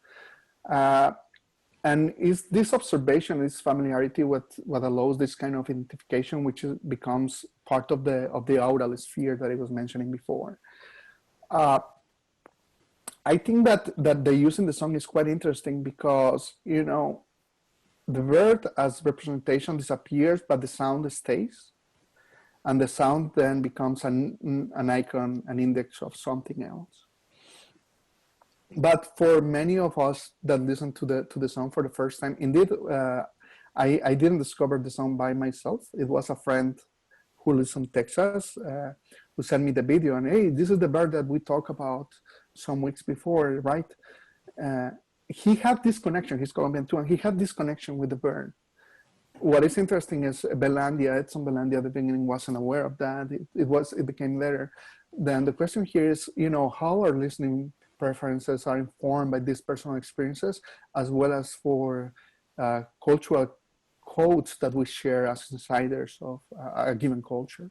And is this observation, this familiarity, what allows this kind of identification, which becomes part of the aural sphere that I was mentioning before. I think that the use in the song is quite interesting because, the bird as representation disappears, but the sound stays. And the sound then becomes an icon, an index of something else. But for many of us that listen to the song for the first time, indeed, I didn't discover the song by myself. It was a friend who lives in Texas who sent me the video, and hey, this is the bird that we talked about some weeks before, right? He had this connection, he's Colombian too, and he had this connection with the bird. What is interesting is Edson Velandia at the beginning wasn't aware of that. It became later. Then the question here is, how our listening preferences are informed by these personal experiences, as well as for cultural codes that we share as insiders of a given culture.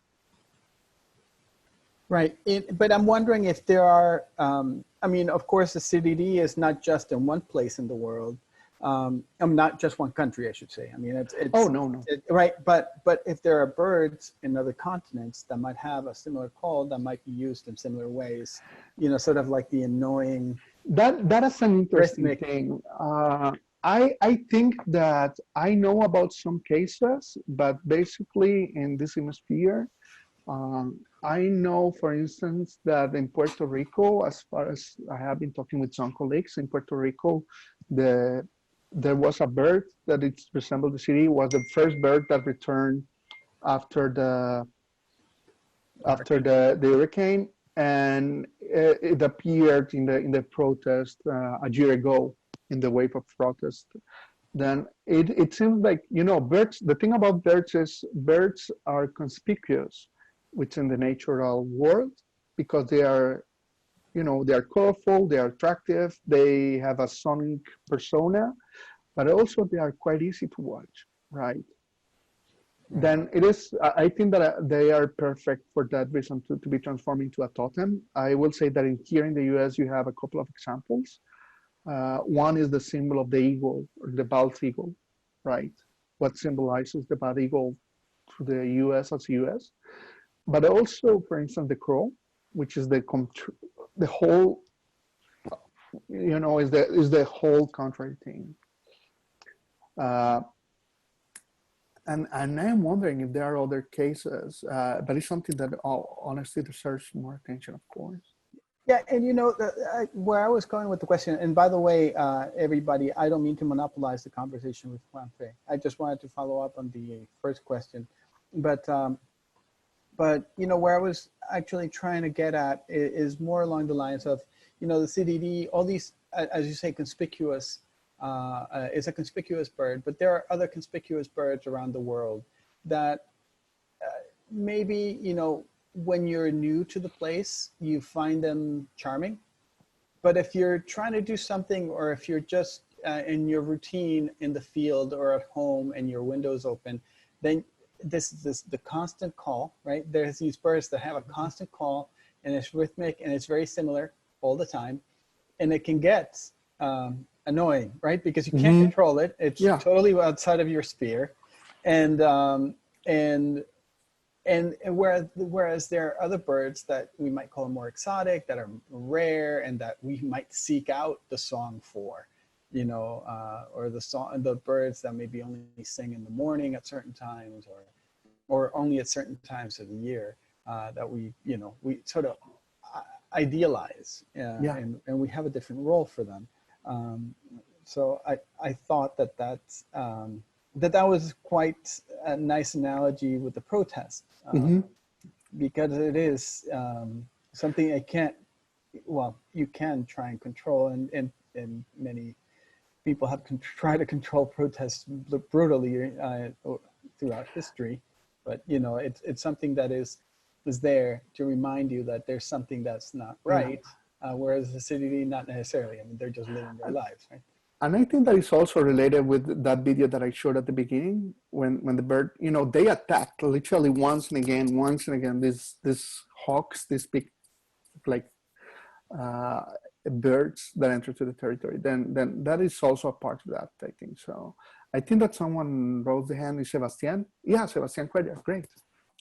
Right, but I'm wondering if there are, of course, the Sirirí is not just in one place in the world, not just one country, I should say. It's oh, no. Right, but if there are birds in other continents that might have a similar call that might be used in similar ways, sort of like the annoying. That is an interesting rhythmic thing. I think that I know about some cases, but basically in this hemisphere, I know, for instance, that in Puerto Rico, as far as I have been talking with some colleagues in Puerto Rico, there was a bird that it resembled the Sirirí. Was the first bird that returned after the hurricane, and it appeared in the protest a year ago in the wave of protest. Then it seems like, birds. The thing about birds is birds are conspicuous within the natural world because they are, they are colorful, they are attractive, they have a sonic persona, but also they are quite easy to watch, right? Then it is, I think that they are perfect for that reason to be transformed into a totem. I will say that here in the US, you have a couple of examples. One is the symbol of the eagle, or the bald eagle, right? What symbolizes the bald eagle to the US as US. But also, for instance, the crow, which is the whole, is the whole contrary thing. And I'm wondering if there are other cases, but it's something that honestly deserves more attention, of course. Yeah, and where I was going with the question, and by the way, everybody, I don't mean to monopolize the conversation with Juanfe. I just wanted to follow up on the first question, but where I was actually trying to get at is more along the lines of, the Sirirí, all these, as you say, conspicuous, is a conspicuous bird, but there are other conspicuous birds around the world that maybe, when you're new to the place, you find them charming. But if you're trying to do something, or if you're just in your routine in the field or at home and your window's open, then this the constant call, right? There's these birds that have a constant call, and it's rhythmic and it's very similar all the time, and it can get annoying, right? Because you can't control it. It's totally outside of your sphere, and whereas there are other birds that we might call more exotic, that are rare, and that we might seek out the song for, or the birds that maybe only sing in the morning at certain times, or only at certain times of the year, that we sort of idealize, and we have a different role for them. So I thought that was quite a nice analogy with the protest. because it is something I can't, well, you can try and control, and many people have tried to control protests brutally throughout history. But you know, it's something that is there to remind you that there's something that's not right. Whereas the Sirirí, not necessarily. I mean, they're just living their lives, right? And I think that is also related with that video that I showed at the beginning, when the bird, you know, they attacked literally once and again, these hawks, these big, like, birds that enter to the territory. Then that is also a part of that, I think. So I think that someone rose the hand. Is Sebastian? Yeah, Sebastian Cuellar, great.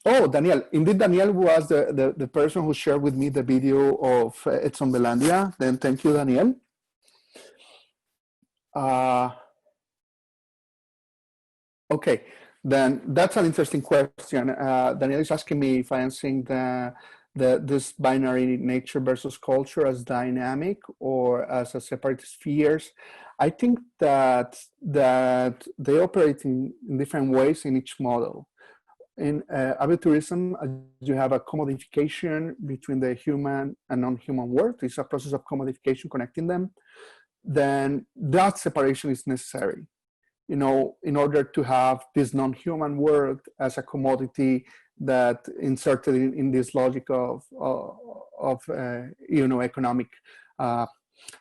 Oh, Daniel. Indeed, Daniel was the person who shared with me the video of Edson Velandia. Then thank you, Daniel. Okay, then that's an interesting question. Daniel is asking me if I am seeing this binary nature versus culture as dynamic or as a separate spheres. I think that they operate in different ways in each model. In avitourism, you have a commodification between the human and non-human world. It's a process of commodification connecting them. Then that separation is necessary, you know, in order to have this non-human world as a commodity that inserted in this logic of you know, economic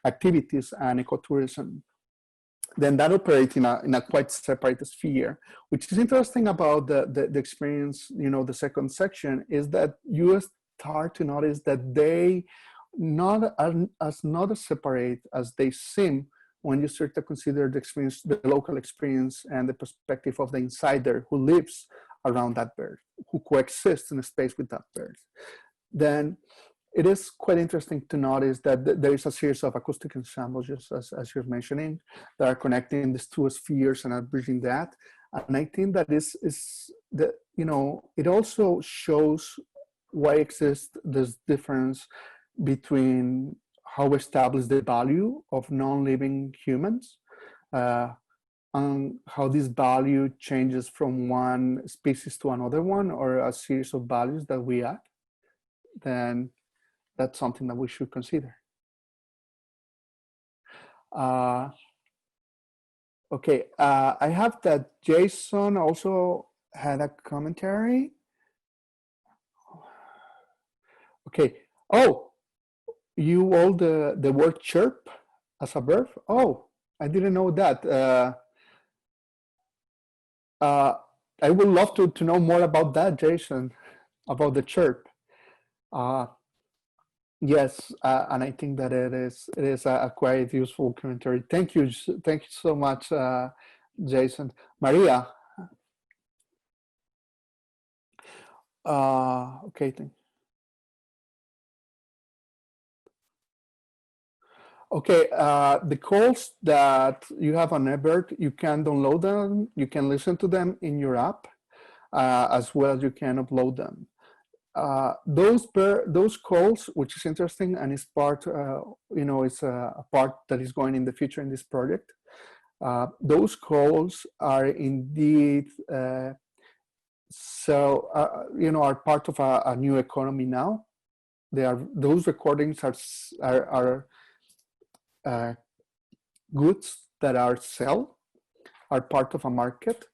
activities and ecotourism. Then that operates in a quite separate sphere. Which is interesting about the experience, you know, the second section, is that you start to notice that they not as separate as they seem when you start to consider the experience, the local experience, and the perspective of the insider who lives around that bird, who coexists in a space with that bird. Then it is quite interesting to notice that there is a series of acoustic ensembles, just as you're mentioning, that are connecting these two spheres and are bridging that. And I think that is that, you know, it also shows why exists this difference between how we establish the value of non-living humans, and how this value changes from one species to another one, or a series of values that we add. Then that's something that we should consider. Okay, I have that Jason also had a commentary. Okay. Oh, you all the word chirp as a verb? Oh, I didn't know that. I would love to know more about that, Jason, about the chirp. Yes, and I think that it is a quite useful commentary. Thank you so much, Jason. Maria. Okay, thank you. Okay, the calls that you have on eBird, you can download them, you can listen to them in your app, as well as you can upload them. Those calls, which is interesting and is part, you know, it's a part that is going in the future in this project. Those calls are indeed, you know, are part of a new economy now. Those recordings are goods that are part of a market,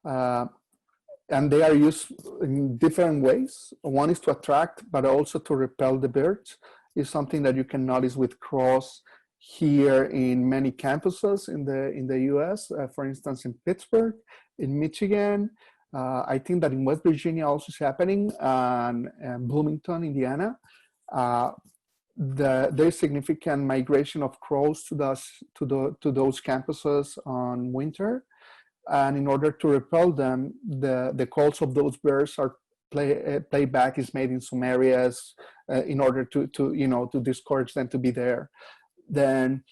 and they are used in different ways. One is to attract, but also to repel the birds. Is something that you can notice with crows here in many campuses in the U.S. For instance, in Pittsburgh, in Michigan. I think that in West Virginia also is happening, and Bloomington, Indiana. There's significant migration of crows to those campuses on winter, and in order to repel them, the calls of those birds are playback is made in some areas in order to discourage them to be there. Then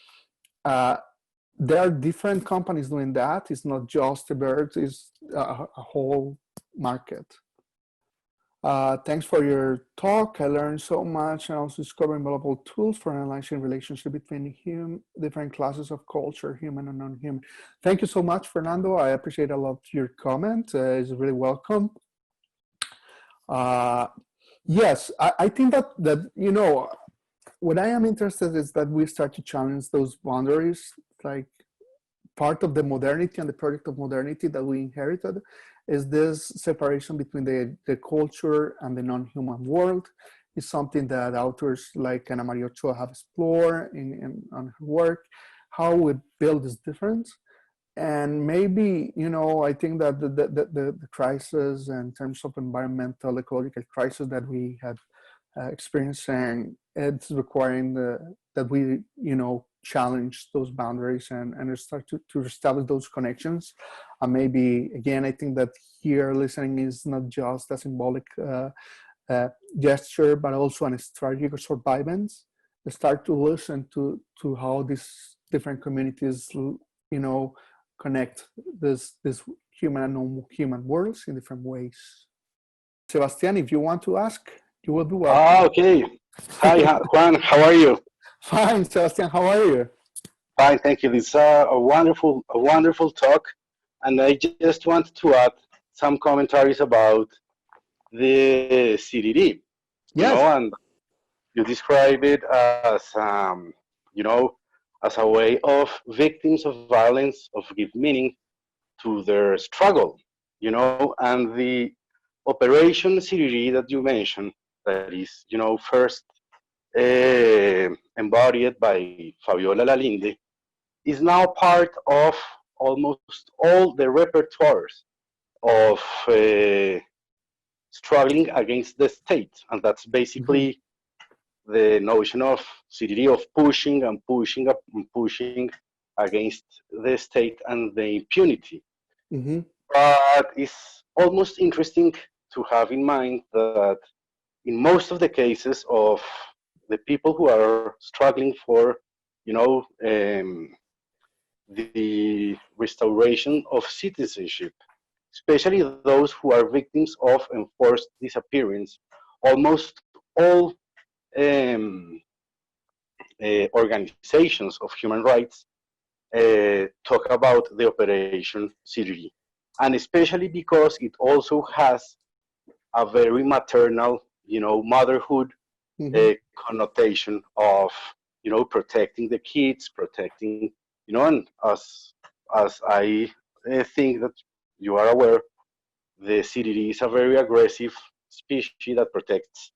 there are different companies doing that. It's not just the birds; it's a whole market. Thanks for your talk. I learned so much, and also discovering valuable tools for analyzing relationship between different classes of culture, human and non-human. Thank you so much, Fernando. I appreciate a lot your comment. It's really welcome. Yes, I think that you know, what I am interested is that we start to challenge those boundaries. Like part of the modernity and the project of modernity that we inherited is this separation between the culture and the non-human world. Is something that authors like Ana Maria Romano have explored on her work, how we build this difference. And maybe, you know, I think that the crisis in terms of environmental, ecological crisis that we have experiencing, it's requiring that we, you know, challenge those boundaries and start to establish those connections. And maybe, again, I think that here listening is not just a symbolic gesture, but also a strategic survivance. Start to listen to how these different communities, you know, connect this human and non-human worlds in different ways. Sebastian, if you want to ask, you will be welcome. Okay. Hi, Juan. How are you? Fine, Sebastian. How are you? Fine, thank you. This is a wonderful talk, and I just wanted to add some commentaries about the Sirirí. Yes. You know, and you describe it as you know, as a way of victims of violence of give meaning to their struggle. You know, and the Operation Sirirí that you mentioned, that is, you know, first embodied by Fabiola Lalinde, is now part of almost all the repertoires of struggling against the state. And that's basically the notion of Sirirí, of pushing and pushing up and pushing against the state and the impunity. But it's almost interesting to have in mind that in most of the cases of the people who are struggling for, you know, the restoration of citizenship, especially those who are victims of enforced disappearance, almost all organizations of human rights talk about the Operation Sirirí, and especially because it also has a very maternal, you know, motherhood connotation of, you know, protecting the kids, protecting, you know, and as I think that you are aware, the Sirirí is a very aggressive species that protects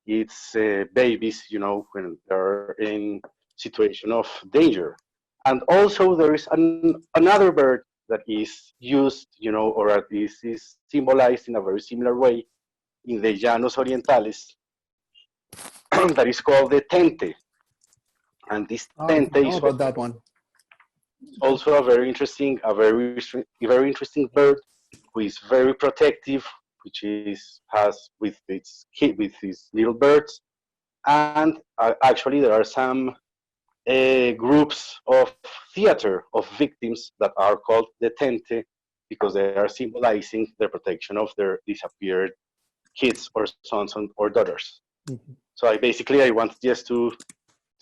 its babies, you know, when they're in situation of danger. And also there is another bird that is used, you know, or at least is symbolized in a very similar way in the Llanos Orientales, that is called the tente. And this tente is about that one. Also a very interesting bird who is very protective, which has with his little birds. And actually there are some groups of theater of victims that are called the tente because they are symbolizing the protection of their disappeared kids or sons or daughters. So I want just to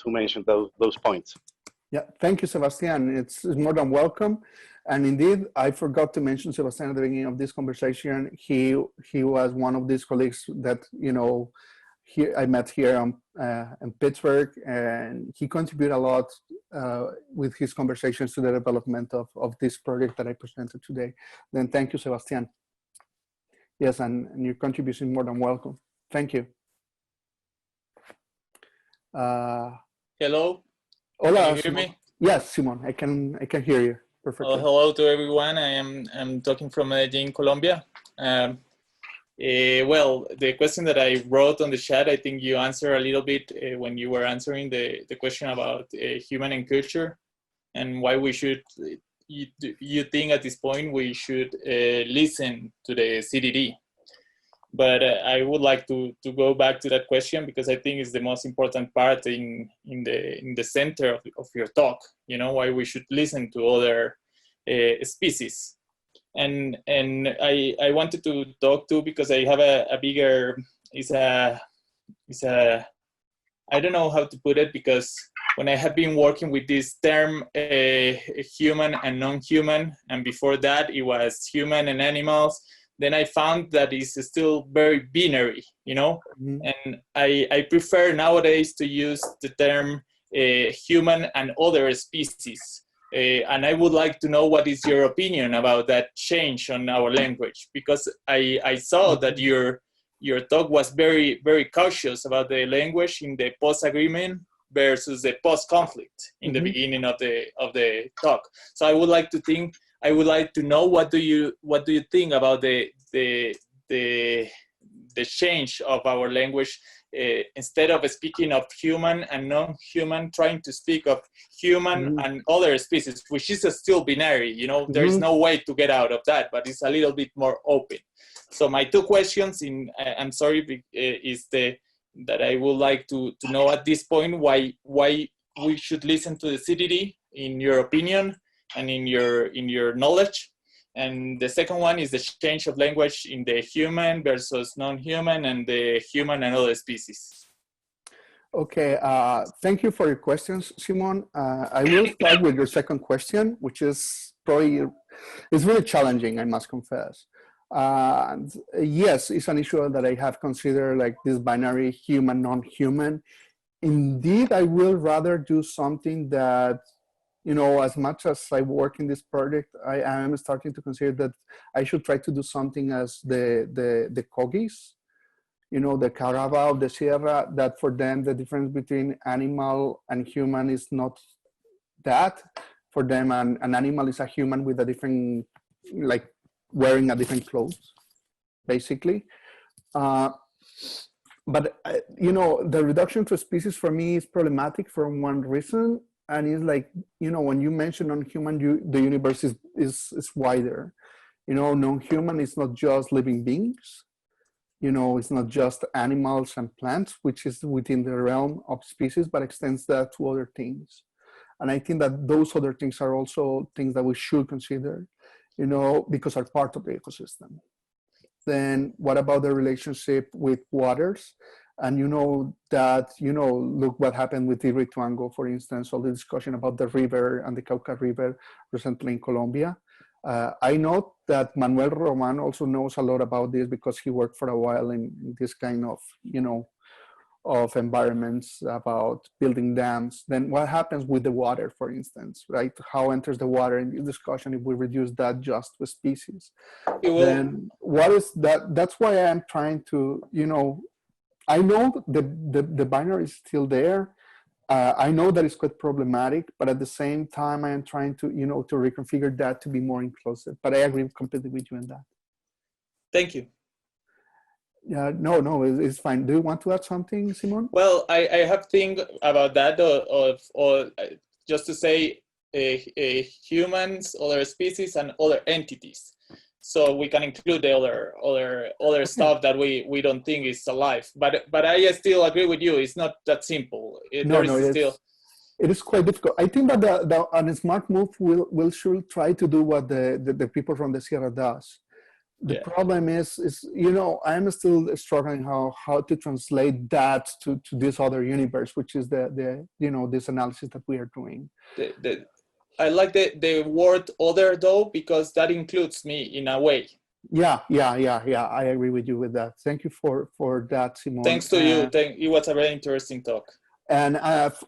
mention those points. Yeah, thank you, Sebastian. It's more than welcome. And indeed, I forgot to mention Sebastian at the beginning of this conversation. He was one of these colleagues that, you know, I met here in Pittsburgh, and he contributed a lot with his conversations to the development of this project that I presented today. Then thank you, Sebastian. Yes, and your contribution is more than welcome. Thank you. Hello. Hola. Can you hear me? Yes, Simon, I can hear you perfectly. Hello to everyone. I'm talking from Medellin, Colombia. Well, the question that I wrote on the chat, I think you answered a little bit when you were answering the question about human and culture and why we should, you think at this point we should listen to the CDD. But I would like to go back to that question because I think it's the most important part in the center of your talk, you know, why we should listen to other species. And I wanted to talk to because I have a bigger, I don't know how to put it, because when I have been working with this term human and non-human, and before that it was human and animals, then I found that it's still very binary, you know? Mhm. And I prefer nowadays to use the term human and other species. And I would like to know what is your opinion about that change on our language, because I saw that your talk was very, very cautious about the language in the post-agreement versus the post-conflict in the beginning of the talk. So I would like to know what do you think about the change of our language, instead of speaking of human and non-human, trying to speak of human and other species, which is still binary, you know, there's no way to get out of that, but it's a little bit more open. So my two questions, I'm sorry, is that I would like to know at this point why we should listen to the Sirirí, in your opinion and in your knowledge. And the second one is the change of language in the human versus non-human and the human and other species. Okay, thank you for your questions, Simon. I will start with your second question, which is it's really challenging, I must confess. And yes, it's an issue that I have considered, like this binary human, non-human. Indeed, I will rather do something that, you know, as much as I work in this project, I am starting to consider that I should try to do something as the Cogis, you know, the Caraba of the Sierra, that for them, the difference between animal and human is not that. For them, an animal is a human with a different, like, wearing a different clothes, basically. But, you know, the reduction to species for me is problematic for one reason. And it's like, you know, when you mention non-human, the universe is wider. You know, non-human is not just living beings. You know, it's not just animals and plants, which is within the realm of species, but extends that to other things. And I think that those other things are also things that we should consider, you know, because are part of the ecosystem. Then what about the relationship with waters? And you know that, you know, look what happened with Ituango, for instance, all the discussion about the river and the Cauca River recently in Colombia. I know that Manuel Romano also knows a lot about this because he worked for a while in this kind of, you know, of environments about building dams. Then what happens with the water, for instance, right? How enters the water in this discussion if we reduce that just to species? Then what is that? That's why I'm trying to, you know, I know the binary is still there. I know that it's quite problematic, but at the same time, I am trying to, you know, to reconfigure that to be more inclusive. But I agree completely with you in that. Thank you. Yeah, no, it's fine. Do you want to add something, Simon? Well, I have think about that, or just to say humans, other species, and other entities. So we can include the other stuff that we don't think is alive. But I still agree with you. It's not that simple. It is quite difficult. I think that a smart move will should try to do what the people from the Sierra does. The problem is, you know, I'm still struggling how to translate that to this other universe, which is the you know, this analysis that we are doing. I like the word other though, because that includes me in a way. Yeah. I agree with you with that. Thank you for that, Simon. Thanks to you. It was a very interesting talk. And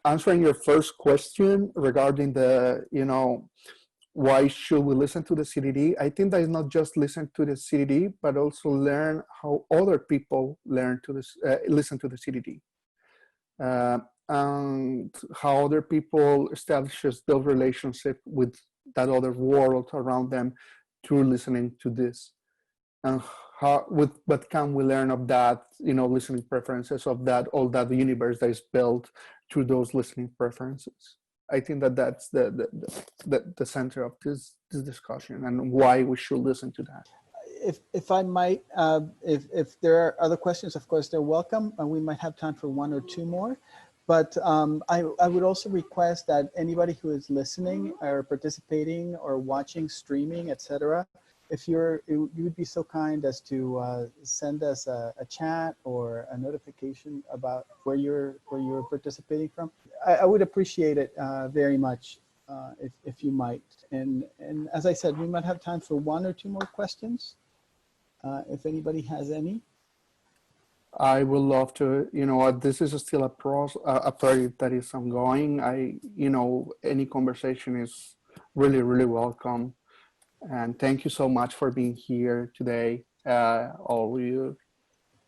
answering your first question regarding the, you know, why should we listen to the Sirirí? I think that is not just listen to the Sirirí, but also learn how other people learn to listen to the Sirirí. And how other people establishes the relationship with that other world around them through listening to this. And what can we learn of that, you know, listening preferences of that, all that universe that is built through those listening preferences. I think that that's the center of this discussion and why we should listen to that. If I might, if there are other questions, of course, they're welcome. We might have time for one or two more. But I would also request that anybody who is listening or participating or watching, streaming, etc., if you would be so kind as to send us a chat or a notification about where you're participating from. I would appreciate it very much if you might. And as I said, we might have time for one or two more questions. if anybody has any. I would love to, you know, this is still a project that is ongoing. You know, any conversation is really, really welcome. And thank you so much for being here today, all of you.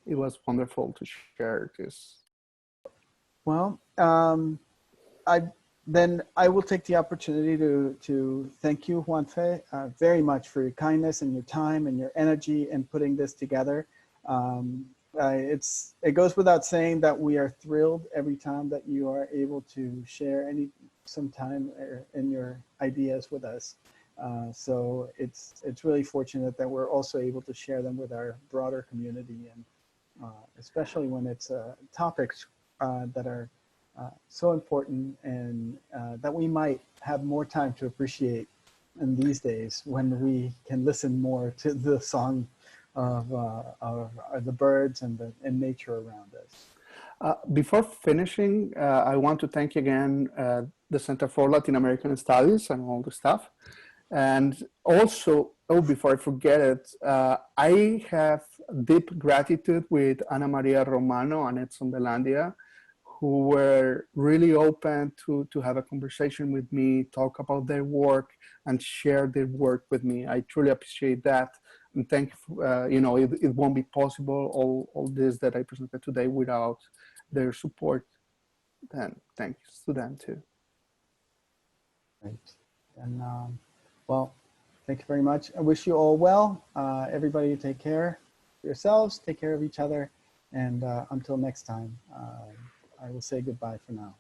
It was wonderful to share this. Well, then I will take the opportunity to thank you, Juanfe, very much for your kindness and your time and your energy in putting this together. It goes without saying that we are thrilled every time that you are able to share some time in your ideas with us. So it's really fortunate that we're also able to share them with our broader community, and especially when it's topics that are so important and that we might have more time to appreciate in these days when we can listen more to the song of the birds and nature around us. Before finishing, I want to thank again the Center for Latin American Studies and all the staff. And also, before I forget it, I have deep gratitude with Ana Maria Romano and Edson Velandia, who were really open to have a conversation with me, talk about their work, and share their work with me. I truly appreciate that. And thank you, you know, it won't be possible, all this that I presented today without their support. Then thanks to them too. Right. And well, thank you very much. I wish you all well. Everybody take care of yourselves, take care of each other. And until next time, I will say goodbye for now.